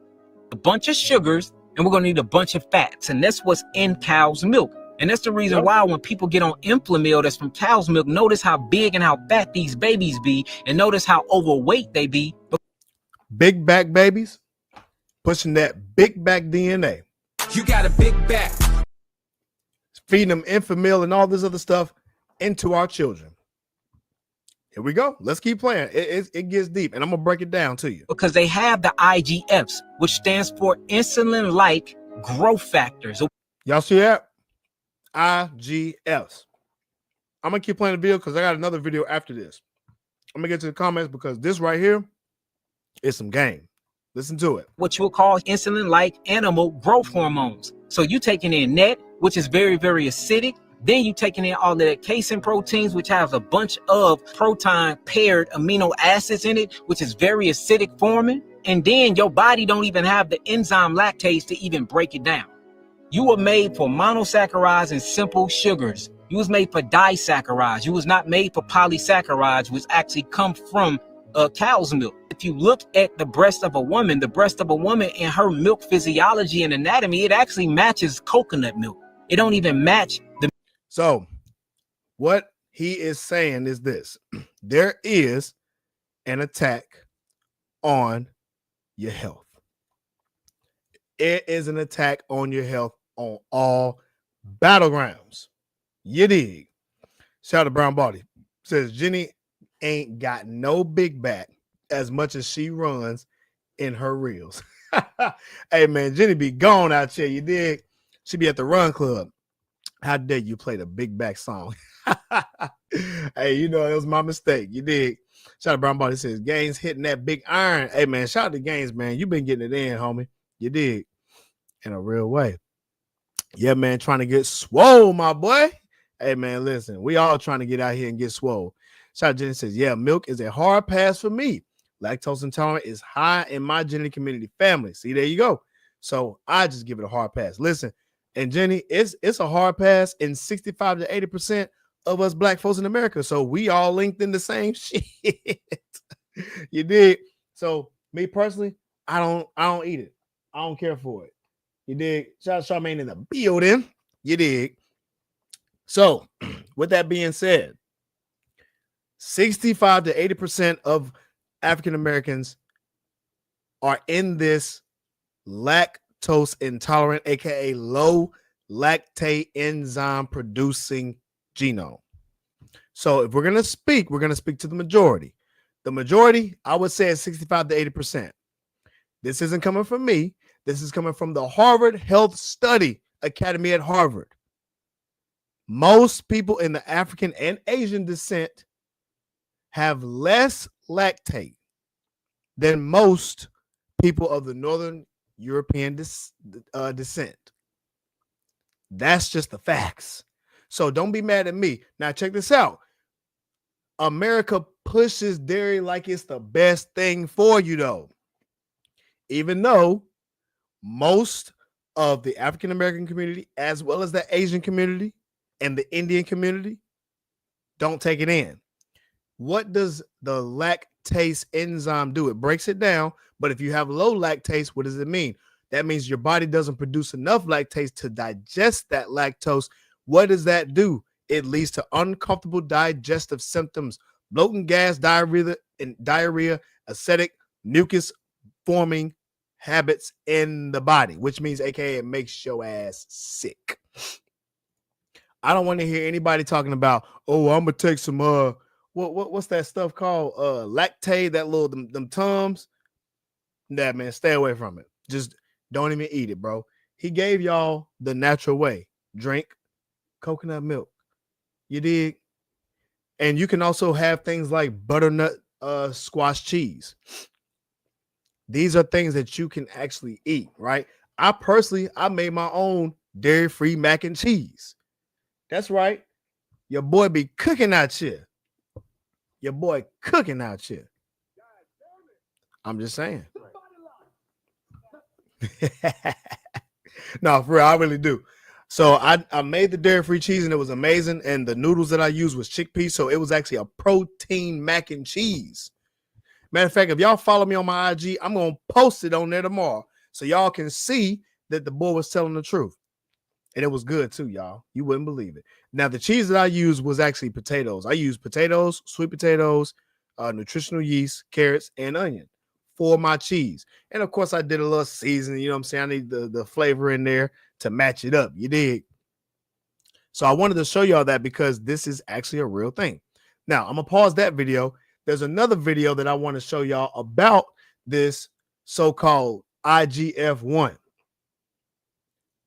Speaker 12: a bunch of sugars, and we're going to need a bunch of fats. And that's what's in cow's milk. And that's the reason why when people get on Inflamil that's from cow's milk, notice how big and how fat these babies be, and notice how overweight they be.
Speaker 1: Big back babies pushing that big back DNA.
Speaker 3: You got a big back.
Speaker 1: Feeding them Infamil and all this other stuff into our children. Here we go. Let's keep playing. It gets deep, and I'm going to break it down to you.
Speaker 12: Because they have the IGFs, which stands for insulin-like growth factors.
Speaker 1: Y'all see that? IGFs. I'm going to keep playing the video because I got another video after this. I'm going to get to the comments because this right here is some game. Listen to it.
Speaker 12: What you would call insulin-like animal growth hormones. So you taking in net, which is very, very acidic. Then you taking in all of the casein proteins, which has a bunch of protein paired amino acids in it, which is very acidic forming. And then your body don't even have the enzyme lactase to even break it down. You were made for monosaccharides and simple sugars. You was made for disaccharides. You was not made for polysaccharides, which actually come from cow's milk. If you look at the breast of a woman and her milk physiology and anatomy, it actually matches coconut milk. It don't even match the.
Speaker 1: So what he is saying is this. There is an attack on your health. It is an attack on your health on all battlegrounds. You dig? Shout out to Brown Body. Says Jenny ain't got no big back as much as she runs in her reels. Hey man, Jenny be gone out here. You dig? She be at the run club. How dare you play the big back song? Hey, you know, it was my mistake. You dig? Shout out to Brown Body. Says Gaines hitting that big iron. Hey man, shout out to Gaines, man. You been getting it in, homie. You dig? In a real way. Yeah, man, trying to get swole, my boy. Hey man, listen, we all trying to get out here and get swole. Shout out to Jenny. Says, yeah, milk is a hard pass for me. Lactose intolerant is high in my genetic community family. See, there you go. So I just give it a hard pass. Listen, and Jenny, it's a hard pass in 65 to 80% of us black folks in America. So we all linked in the same shit. You dig? So me personally, I don't eat it. I don't care for it. You dig? Shout out to Charmaine in the building. You dig? So with that being said, 65 to 80% of African Americans are in this lactose intolerant, aka low lactate enzyme producing genome. So if we're going to speak to the majority. The majority, I would say, is 65 to 80%. This isn't coming from me. This is coming from the Harvard Health Study Academy at Harvard. Most people in the African and Asian descent have less lactate than most people of the Northern European descent. That's just the facts. So don't be mad at me. Now check this out. America pushes dairy like it's the best thing for you, though. Even though most of the African American community, as well as the Asian community, and the Indian community don't take it in. What does the lactase enzyme do? It breaks it down, but if you have low lactase, what does it mean? That means your body doesn't produce enough lactase to digest that lactose. What does that do? It leads to uncomfortable digestive symptoms, bloating, gas, diarrhea, acidic, mucus forming habits in the body, which means AKA it makes your ass sick. I don't want to hear anybody talking about, oh, I'm gonna take some what's that stuff called? Lactate, that little them Tums. Nah, man, stay away from it. Just don't even eat it, bro. He gave y'all the natural way. Drink coconut milk. You dig? And you can also have things like butternut squash cheese. These are things that you can actually eat, right? I made my own dairy-free mac and cheese. That's right. Your boy be cooking out here. Your boy cooking out here. I'm just saying. No, for real, I really do. So I made the dairy-free cheese and it was amazing. And the noodles that I used was chickpeas. So it was actually a protein mac and cheese. Matter of fact, if y'all follow me on my IG, I'm going to post it on there tomorrow so y'all can see that the boy was telling the truth. And it was good too, y'all. You wouldn't believe it. Now, the cheese that I used was actually potatoes. I used potatoes, sweet potatoes, nutritional yeast, carrots, and onion for my cheese. And of course, I did a little seasoning. You know what I'm saying? I need the flavor in there to match it up. You dig? So I wanted to show y'all that because this is actually a real thing. Now, I'm going to pause that video. There's another video that I want to show y'all about this so-called IGF-1.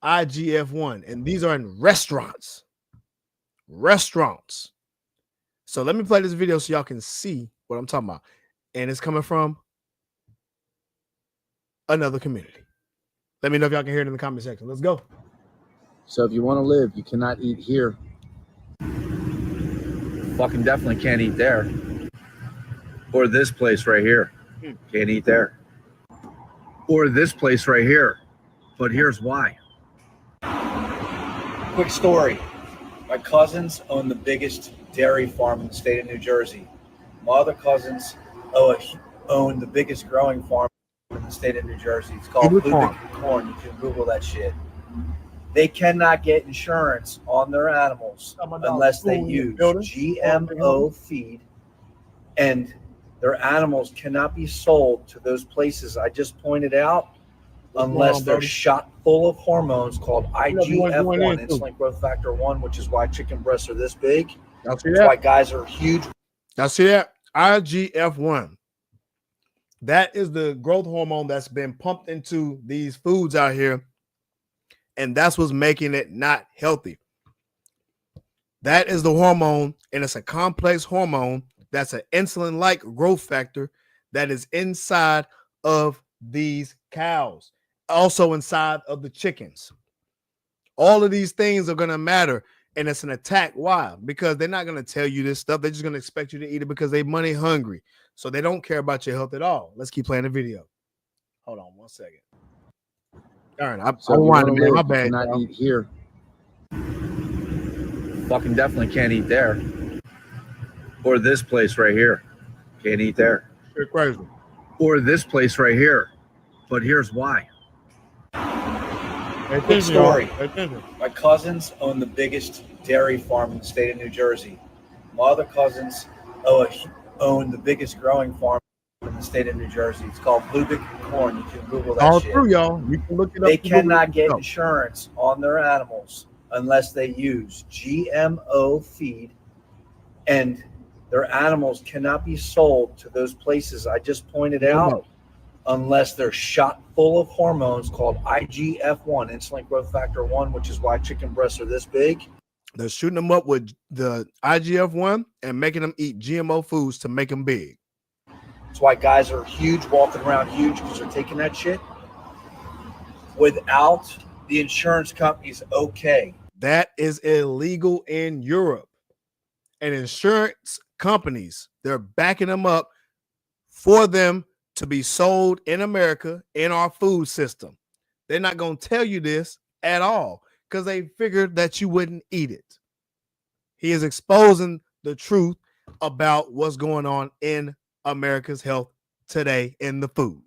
Speaker 1: IGF-1. And these are in restaurants. Restaurants. So let me play this video so y'all can see what I'm talking about. And it's coming from another community. Let me know if y'all can hear it in the comment section. Let's go.
Speaker 13: So if you want to live, you cannot eat here. Fucking definitely can't eat there. Or this place right here. Can't eat there. Or this place right here. But here's why. Quick story. My cousins own the biggest dairy farm in the state of New Jersey. My other cousins own the biggest growing farm in the state of New Jersey. It's called Blueberry Corn. You can Google that shit. They cannot get insurance on their animals unless they use GMO feed, and their animals cannot be sold to those places I just pointed out unless they're shot full of hormones called IGF-1, insulin growth factor 1, which is why chicken breasts are this big. That's why guys are huge.
Speaker 1: Now see that? IGF-1. That is the growth hormone that's been pumped into these foods out here. And that's what's making it not healthy. That is the hormone, and it's a complex hormone that's an insulin-like growth factor that is inside of these cows, also inside of the chickens. All of these things are going to matter, and it's an attack. Why? Because they're not going to tell you this stuff. They're just going to expect you to eat it because they're money hungry. So they don't care about your health at all. Let's keep playing the video. Hold on 1 second. Darn, I wanted to my bad.
Speaker 13: Cannot eat here. Fucking definitely can't eat there. Or this place right here. Can't eat there.
Speaker 1: You're crazy.
Speaker 13: Or this place right here. But here's why. Quick story. My cousins own the biggest dairy farm in the state of New Jersey. My other cousins own the biggest growing farm in the state of New Jersey. It's called Blueberry Corn. You can Google that
Speaker 1: all
Speaker 13: shit.
Speaker 1: Through, y'all. You can look it up.
Speaker 13: They cannot get insurance on their animals unless they use GMO feed, and their animals cannot be sold to those places I just pointed out unless they're shot full of hormones called IGF-1, insulin growth factor 1, which is why chicken breasts are this big.
Speaker 1: They're shooting them up with the IGF-1 and making them eat GMO foods to make them big.
Speaker 13: That's why guys are huge, walking around huge, because they're taking that shit without the insurance companies. Okay.
Speaker 1: That is illegal in Europe. And insurance companies, they're backing them up for them to be sold in America in our food system. They're not going to tell you this at all because they figured that you wouldn't eat it. He is exposing the truth about what's going on in America's health today in the food.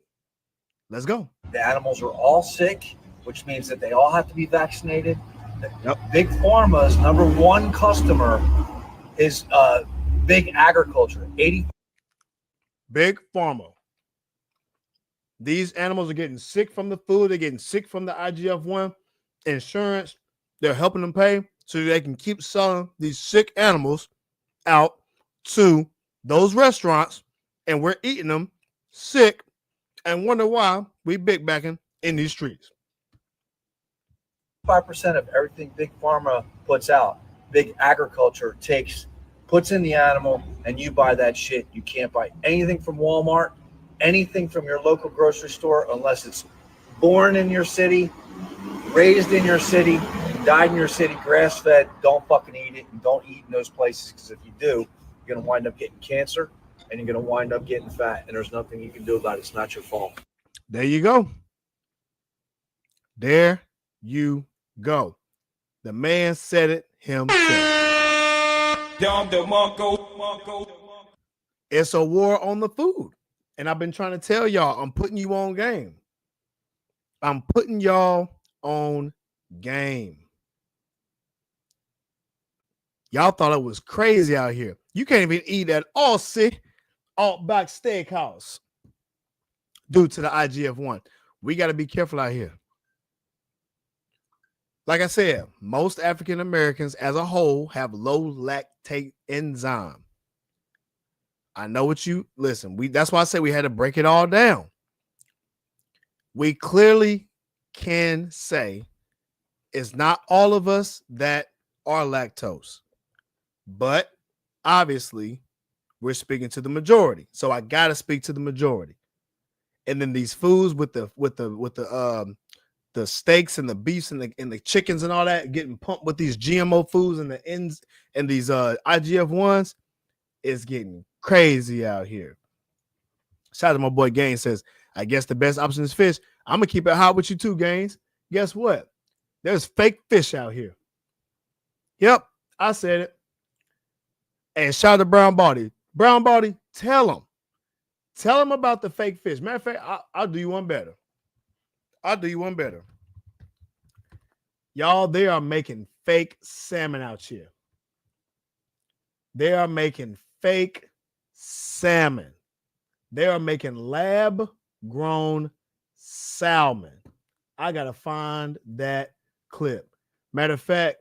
Speaker 1: Let's go.
Speaker 13: The animals are all sick, which means that they all have to be vaccinated.
Speaker 1: Yep.
Speaker 13: Big Pharma's number one customer is big agriculture.
Speaker 1: Big Pharma. These animals are getting sick from the food. They're getting sick from the IGF-1 insurance. They're helping them pay so they can keep selling these sick animals out to those restaurants, and we're eating them sick and wonder why we big backing in these streets.
Speaker 13: 5% of everything Big Pharma puts out, big agriculture puts in the animal, and you buy that shit. You can't buy anything from Walmart, anything from your local grocery store, unless it's born in your city, raised in your city, died in your city, grass-fed. Don't fucking eat it, and don't eat in those places, because if you do, you're going to wind up getting cancer, and you're going to wind up getting fat, and there's nothing you can do about it. It's not your fault.
Speaker 1: There you go. There you go. The man said it himself. It's a war on the food. And I've been trying to tell y'all, I'm putting you on game. I'm putting y'all on game. Y'all thought it was crazy out here. You can't even eat at Outback Steakhouse due to the IGF-1. We got to be careful out here. Like I said, most African Americans as a whole have low lactate enzyme. I know what you listen. That's why I say we had to break it all down. We clearly can say it's not all of us that are lactose, but obviously we're speaking to the majority. So I gotta speak to the majority. And then these foods with the steaks and the beefs and the chickens and all that getting pumped with these GMO foods and the ends and these IGF-1s is getting crazy out here. Shout out to my boy Gaines says, I guess the best option is fish. I'm gonna keep it hot with you too, Gaines. Guess what? There's fake fish out here. Yep, I said it. And shout out to Brown Body. Brown Body, tell him about the fake fish. Matter of fact, I'll do you one better. Y'all, they are making fake salmon out here. They are making fake salmon. They are making lab-grown salmon. I got to find that clip. Matter of fact,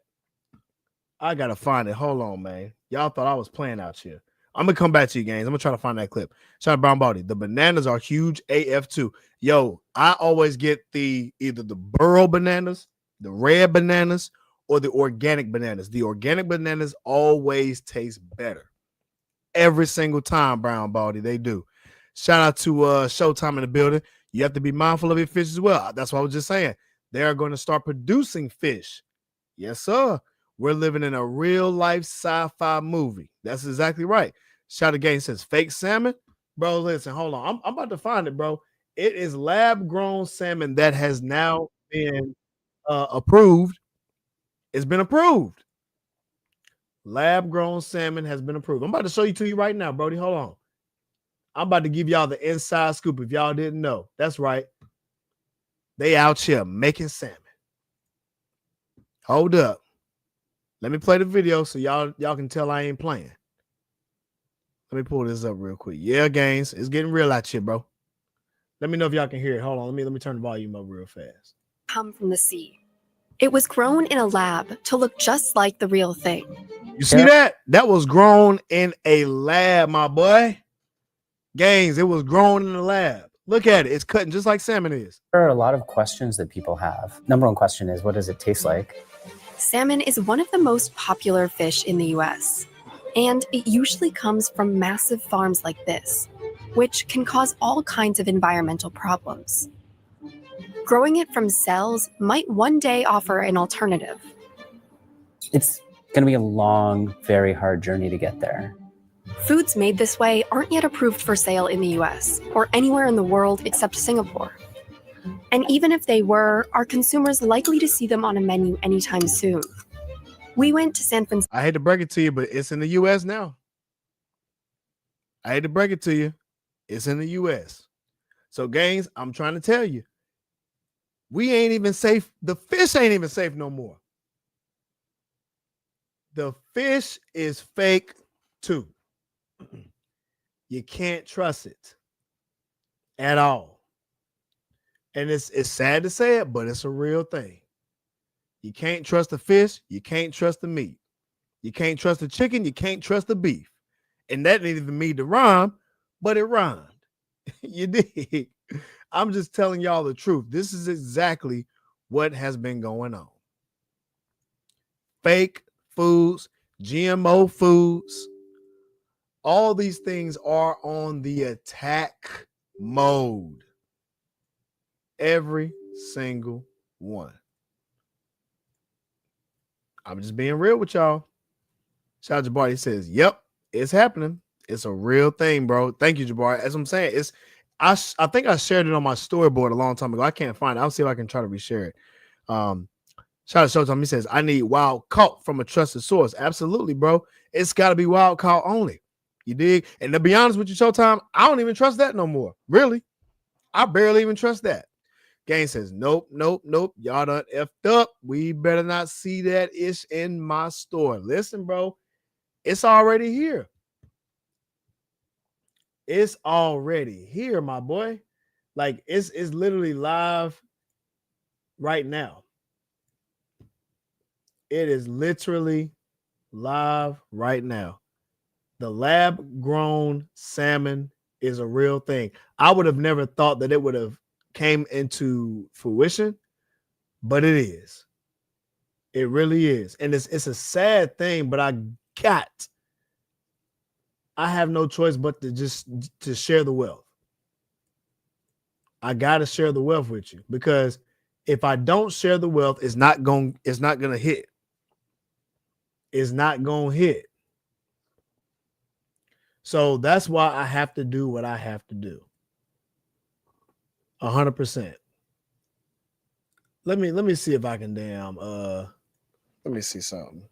Speaker 1: I got to find it. Hold on, man. Y'all thought I was playing out here. I'm going to come back to you, games. I'm going to try to find that clip. Shout out Brown Body. The bananas are huge AF too. Yo, I always get either the burro bananas, the red bananas, or the organic bananas. The organic bananas always taste better. Every single time, Brown Body, they do. Shout out to Showtime in the building. You have to be mindful of your fish as well. That's what I was just saying. They are going to start producing fish. Yes, sir. We're living in a real life sci-fi movie. That's exactly right. Shout out again says fake salmon. Bro, listen, hold on. I'm about to find it, bro. It is lab-grown salmon that has now been approved. It's been approved. Lab-grown salmon has been approved. I'm about to show you to you right now, Brody. Hold on. I'm about to give y'all the inside scoop if y'all didn't know. That's right. They out here making salmon. Hold up. Let me play the video so y'all can tell I ain't playing. Let me pull this up real quick. Yeah, Gaines. It's getting real out here, bro. Let me know if y'all can hear it. Hold on. Let me turn the volume up real fast.
Speaker 14: Come from the sea. It was grown in a lab to look just like the real thing.
Speaker 1: You see that? That was grown in a lab, my boy. Gaines, it was grown in a lab. Look at it. It's cutting just like salmon is.
Speaker 15: There are a lot of questions that people have. Number one question is, what does it taste like?
Speaker 14: Salmon is one of the most popular fish in the US, and it usually comes from massive farms like this, which can cause all kinds of environmental problems. Growing it from cells might one day offer an alternative.
Speaker 15: It's going to be a long, very hard journey to get there.
Speaker 14: Foods made this way aren't yet approved for sale in the US or anywhere in the world except Singapore. And even if they were, are consumers likely to see them on a menu anytime soon? We went to San Francisco.
Speaker 1: I hate to break it to you, but it's in the U.S. now. I hate to break it to you. It's in the U.S. So, gangs, I'm trying to tell you, we ain't even safe. The fish ain't even safe no more. The fish is fake too. You can't trust it at all. And it's sad to say it, but it's a real thing. You can't trust the fish. You can't trust the meat. You can't trust the chicken. You can't trust the beef. And that didn't even mean to rhyme, but it rhymed. You dig? I'm just telling y'all the truth. This is exactly what has been going on. Fake foods, GMO foods, all these things are on the attack mode. Every single one. I'm just being real with y'all. Shout out Jabari. He says, yep, it's happening. It's a real thing, bro. Thank you, Jabari. As I'm saying, I think I shared it on my storyboard a long time ago. I can't find it. I'll see if I can try to reshare it. Shout out to Showtime. He says, I need wild caught from a trusted source. Absolutely, bro. It's got to be wild caught only. You dig? And to be honest with you, Showtime, I don't even trust that no more. Really? I barely even trust that. Gang says, nope. Y'all done effed up. We better not see that ish in my store. Listen, bro, it's already here. It's already here, my boy. Like, it's literally live right now. It is literally live right now. The lab-grown salmon is a real thing. I would have never thought that it would have came into fruition, but it is. It really is. And it's a sad thing, but I have no choice but to share the wealth. I got to share the wealth with you, because if I don't share the wealth, it's not going to hit. It's not going to hit. So that's why I have to do what I have to do. 100%. Let me see if I can let me see something.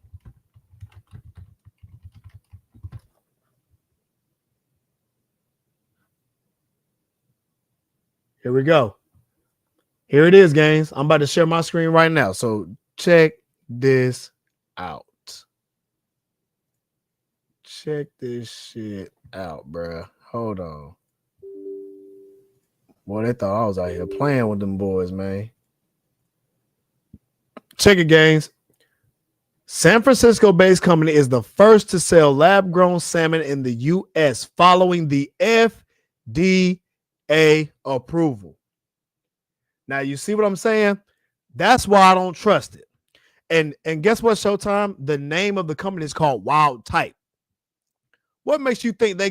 Speaker 1: Here we go. Here it is, gangs. I'm about to share my screen right now. So check this out. Check this shit out, bruh. Hold on. Boy, they thought I was out here playing with them boys, man. Check it, gangs. San Francisco-based company is the first to sell lab-grown salmon in the U.S. following the FDA approval. Now, you see what I'm saying? That's why I don't trust it. And guess what, Showtime? The name of the company is called Wild Type. What makes you think they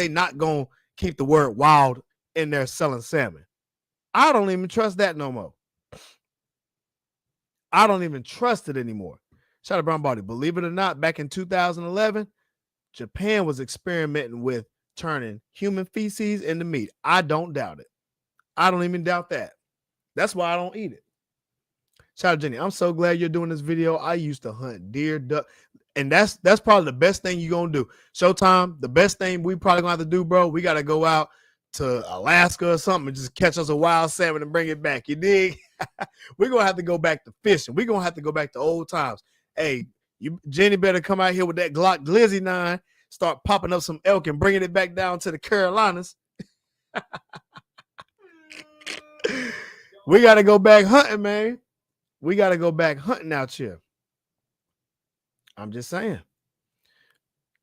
Speaker 1: not gonna keep the word wild in there selling salmon? I don't even trust that no more. I don't even trust it anymore. Shout out Brown Body. Believe it or not, back in 2011, Japan was experimenting with turning human feces into meat. I don't doubt it. I don't even doubt that. That's why I don't eat it. Shout out Jenny. I'm so glad you're doing this video. I used to hunt deer, duck, and that's probably the best thing you're gonna do. Showtime, the best thing we probably gonna have to do, bro. We gotta go out to Alaska or something and just catch us a wild salmon and bring it back. You dig? We're gonna have to go back to fishing. We're gonna have to go back to old times. Hey, Jenny better come out here with that Glock Glizzy 9, start popping up some elk and bringing it back down to the Carolinas. We gotta go back hunting, man. We gotta go back hunting out here. I'm just saying.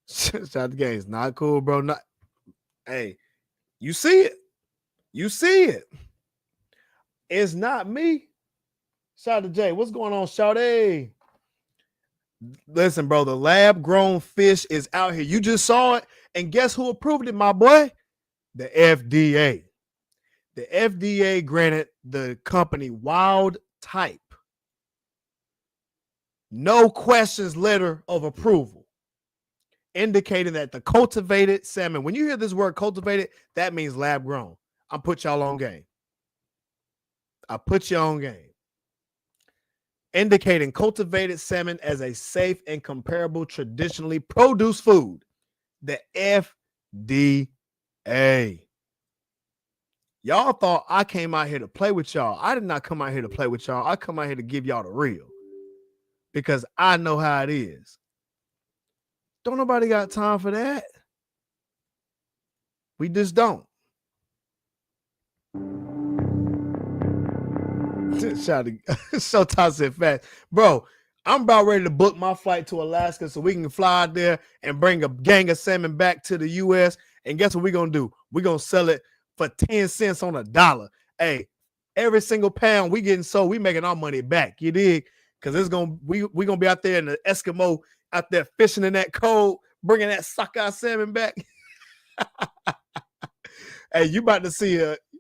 Speaker 1: Shout out the game. It's not cool, bro. Hey, you see it. You see it. It's not me. Shout out to Jay. What's going on, Shawty? Listen, bro, the lab-grown fish is out here. You just saw it, and guess who approved it, my boy? The FDA. The FDA granted the company Wild Type no questions letter of approval, indicating that the cultivated salmon, when you hear this word cultivated, that means lab grown. I put y'all on game. I put you on game. indicating cultivated salmon as a safe and comparable traditionally produced food. The FDA. Y'all thought I came out here to play with y'all. I did not come out here to play with y'all. I come out here to give y'all the real because I know how it is. Don't nobody got time for that. We just don't. Showtime said fast. Bro, I'm about ready to book my flight to Alaska so we can fly out there and bring a gang of salmon back to the U.S. And guess what we're going to do? We're going to sell it for 10 cents on a dollar. Hey, every single pound we getting sold, we making our money back. You dig? Because it's going we're going to be out there in the Eskimo out there fishing in that cold, bringing that sockeye salmon back. Hey, you about to see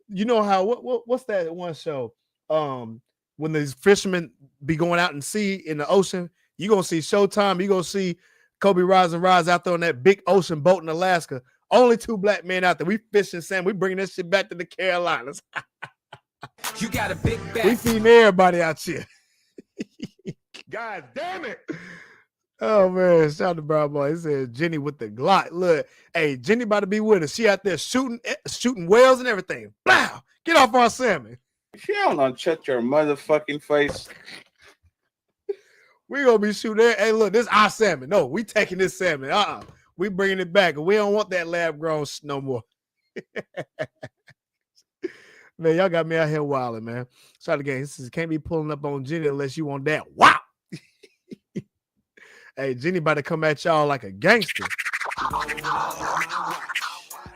Speaker 1: you know how what's that one show? When these fishermen be going out and sea in the ocean, you gonna see Showtime, you gonna see Cobe Rise out there on that big ocean boat in Alaska. Only 2 black men out there. We fishing salmon. We bringing that shit back to the Carolinas.
Speaker 3: You got a big back.
Speaker 1: We feeding everybody out here. God damn it. Oh man, shout out to Brown Boy. He said Jenny with the Glock. Look, hey, Jenny about to be with us. She out there shooting whales and everything. Blah! Get off our salmon.
Speaker 11: If you don't shut your motherfucking face.
Speaker 1: We gonna be shooting. Hey, look, this our salmon. No, we taking this salmon. We bringing it back. We don't want that lab grown no more. Man, y'all got me out here wilding, man. Shout out again. This is can't be pulling up on Jenny unless you want that. Wow. Hey, Jenny about to come at y'all like a gangster.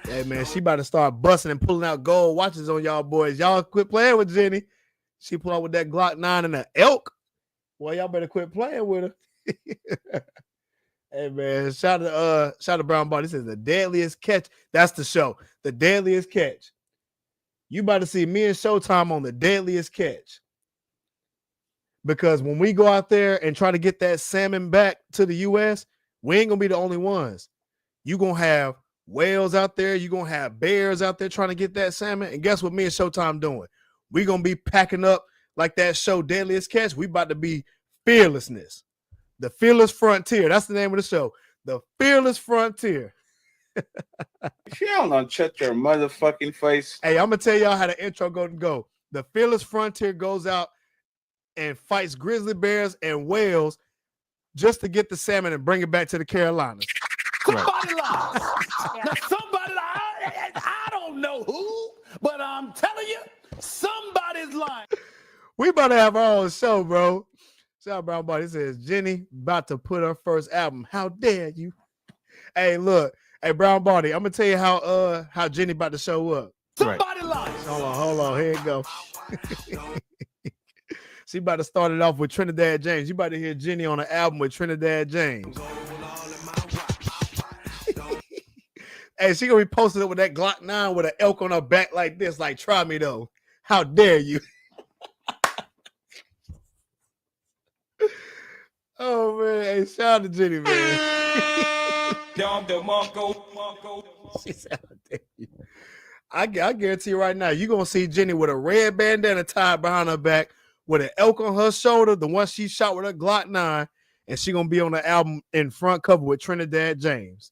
Speaker 1: Hey, man, she about to start busting and pulling out gold watches on y'all boys. Y'all quit playing with Jenny. She pull out with that Glock 9 and an elk. Well, y'all better quit playing with her. Hey, man, shout out to Brown Boy. This is the deadliest catch. That's the show. The deadliest catch. You about to see me and Showtime on the deadliest catch. Because when we go out there and try to get that salmon back to the U.S., we ain't going to be the only ones. You're going to have whales out there. You're going to have bears out there trying to get that salmon. And guess what me and Showtime doing? We're going to be packing up like that show, Deadliest Catch. We about to be fearlessness. The Fearless Frontier. That's the name of the show. The Fearless Frontier.
Speaker 11: If you don't shut your motherfucking face.
Speaker 1: Hey, I'm going to tell y'all how the intro going to go. The Fearless Frontier goes out and fights grizzly bears and whales just to get the salmon and bring it back to the Carolinas.
Speaker 3: Somebody lies. Now somebody lies. I don't know who, but I'm telling you, somebody's lying.
Speaker 1: We about to have our own show, bro. Shout out Brown Boy. He says Jenny about to put her first album. How dare you? Hey, look. Hey, Brown Body, I'm gonna tell you how Jenny about to show up.
Speaker 3: Somebody lies.
Speaker 1: Hold on. Here you go. She about to start it off with Trinidad James. You about to hear Jenny on an album with Trinidad James. Hey, she gonna be posted up with that Glock 9 with an elk on her back like this. Like, try me though. How dare you? Oh man, hey, shout out to Jenny, man. She said, how dare you? I guarantee you right now, you're gonna see Jenny with a red bandana tied behind her back, with an elk on her shoulder, the one she shot with her Glock 9, and she gonna be on the album in front cover with Trinidad James.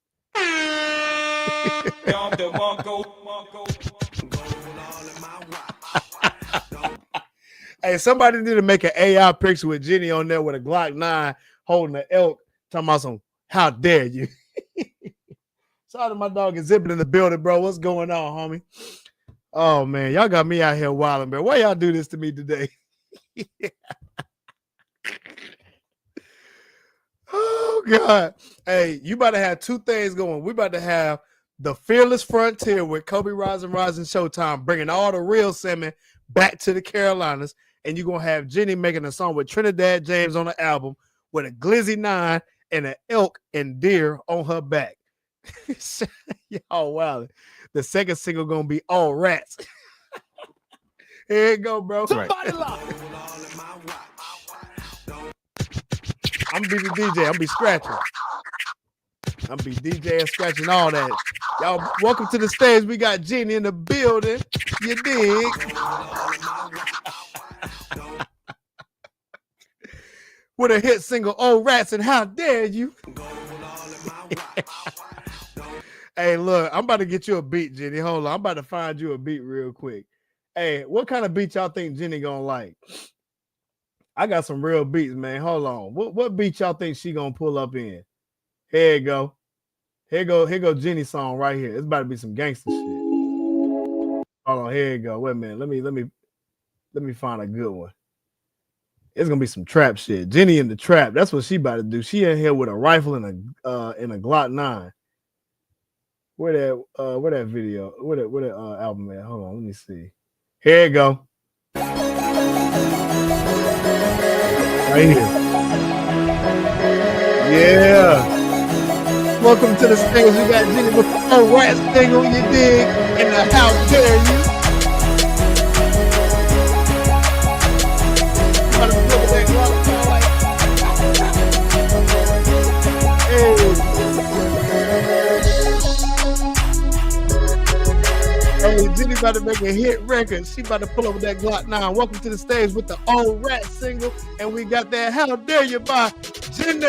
Speaker 1: Hey, somebody need to make an AI picture with Jenny on there with a Glock 9 holding an elk, talking about some, how dare you? Shout out to my dog Exhibit in the building, bro. What's going on, homie? Oh, man, y'all got me out here wilding, man. Why y'all do this to me today? Oh, God. Hey, you about to have two things going. We about to have the Fearless Frontier with Cobe Rise and Showtime, bringing all the real salmon back to the Carolinas. And you're going to have Jenny making a song with Trinidad James on the album with a Glizzy 9 and an elk and deer on her back. Y'all wild. The second single going to be All Rats. Here you go, bro.
Speaker 3: Somebody lie.
Speaker 1: I'm going to be the DJ. I'm going to be scratching. I'm going to be DJ and scratching all that. Y'all, welcome to the stage. We got Jenny in the building. You dig? with a hit single, "Oh Rats," and "How Dare You." Hey, look, I'm about to get you a beat, Jenny. Hold on. I'm about to find you a beat real quick. Hey, what kind of beat y'all think Jenny gonna like? I got some real beats, man. Hold on. What beat y'all think she gonna pull up in? Here you go. Here go Jenny's song right here. It's about to be some gangster shit. Hold on, here you go. Wait a minute. Let me find a good one. It's gonna be some trap shit. Jenny in the trap. That's what she about to do. She in here with a rifle and a Glock 9. Where that video? Where that album at? Hold on, let me see. Here you go. Right here. Yeah. Welcome to the stage. We got Jenny with the "Oh Rats" single, you dig? And the "How Dare You." Hey, Jenny about to make a hit record. She about to pull over that Glock 9. Welcome to the stage with the "Oh Rats" single. And we got that "How Dare You" by Jenny.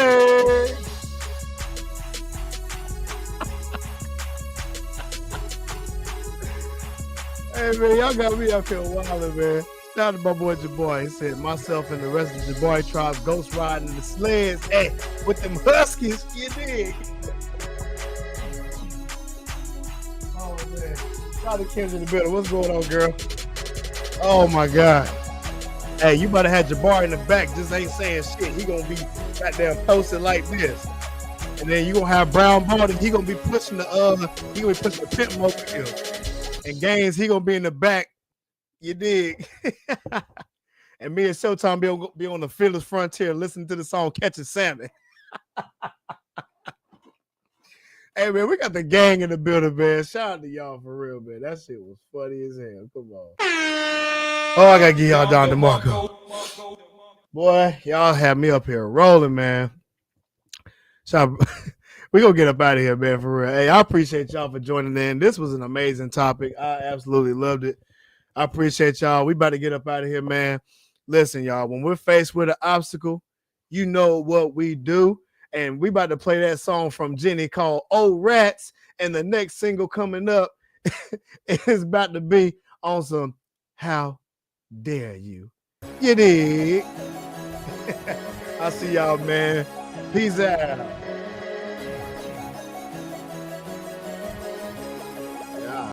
Speaker 1: Hey, man, y'all got me up here wilding, man. Shout out to my boy Jaboy. He said, myself and the rest of the Jaboy tribe ghost riding the sleds. Hey, with them huskies, you dig? Oh, man. Shout out to Kim in the building. What's going on, girl? Oh, my God. Hey, you better have Jabbar in the back. Just ain't saying shit. He gonna be goddamn posted like this. And then you gonna have Brown Ball, and he gonna be pushing the pimp mobile. And Gaines, he gonna be in the back. You dig? And me and Showtime be on the fearless frontier listening to the song "Catching Salmon." Hey, man, we got the gang in the building, man. Shout out to y'all for real, man. That shit was funny as hell. Come on. Oh, I gotta give y'all Don DeMarco. Boy, y'all have me up here rolling, man. So we gonna get up out of here, man, for real. Hey, I appreciate y'all for joining in. This was an amazing topic. I absolutely loved it. I appreciate y'all. We about to get up out of here, man. Listen, y'all, when we're faced with an obstacle, you know what we do. And we about to play that song from Jenny called "Oh Rats." And the next single coming up is about to be on some "How Dare You." You dig? I'll see y'all, man. Peace out.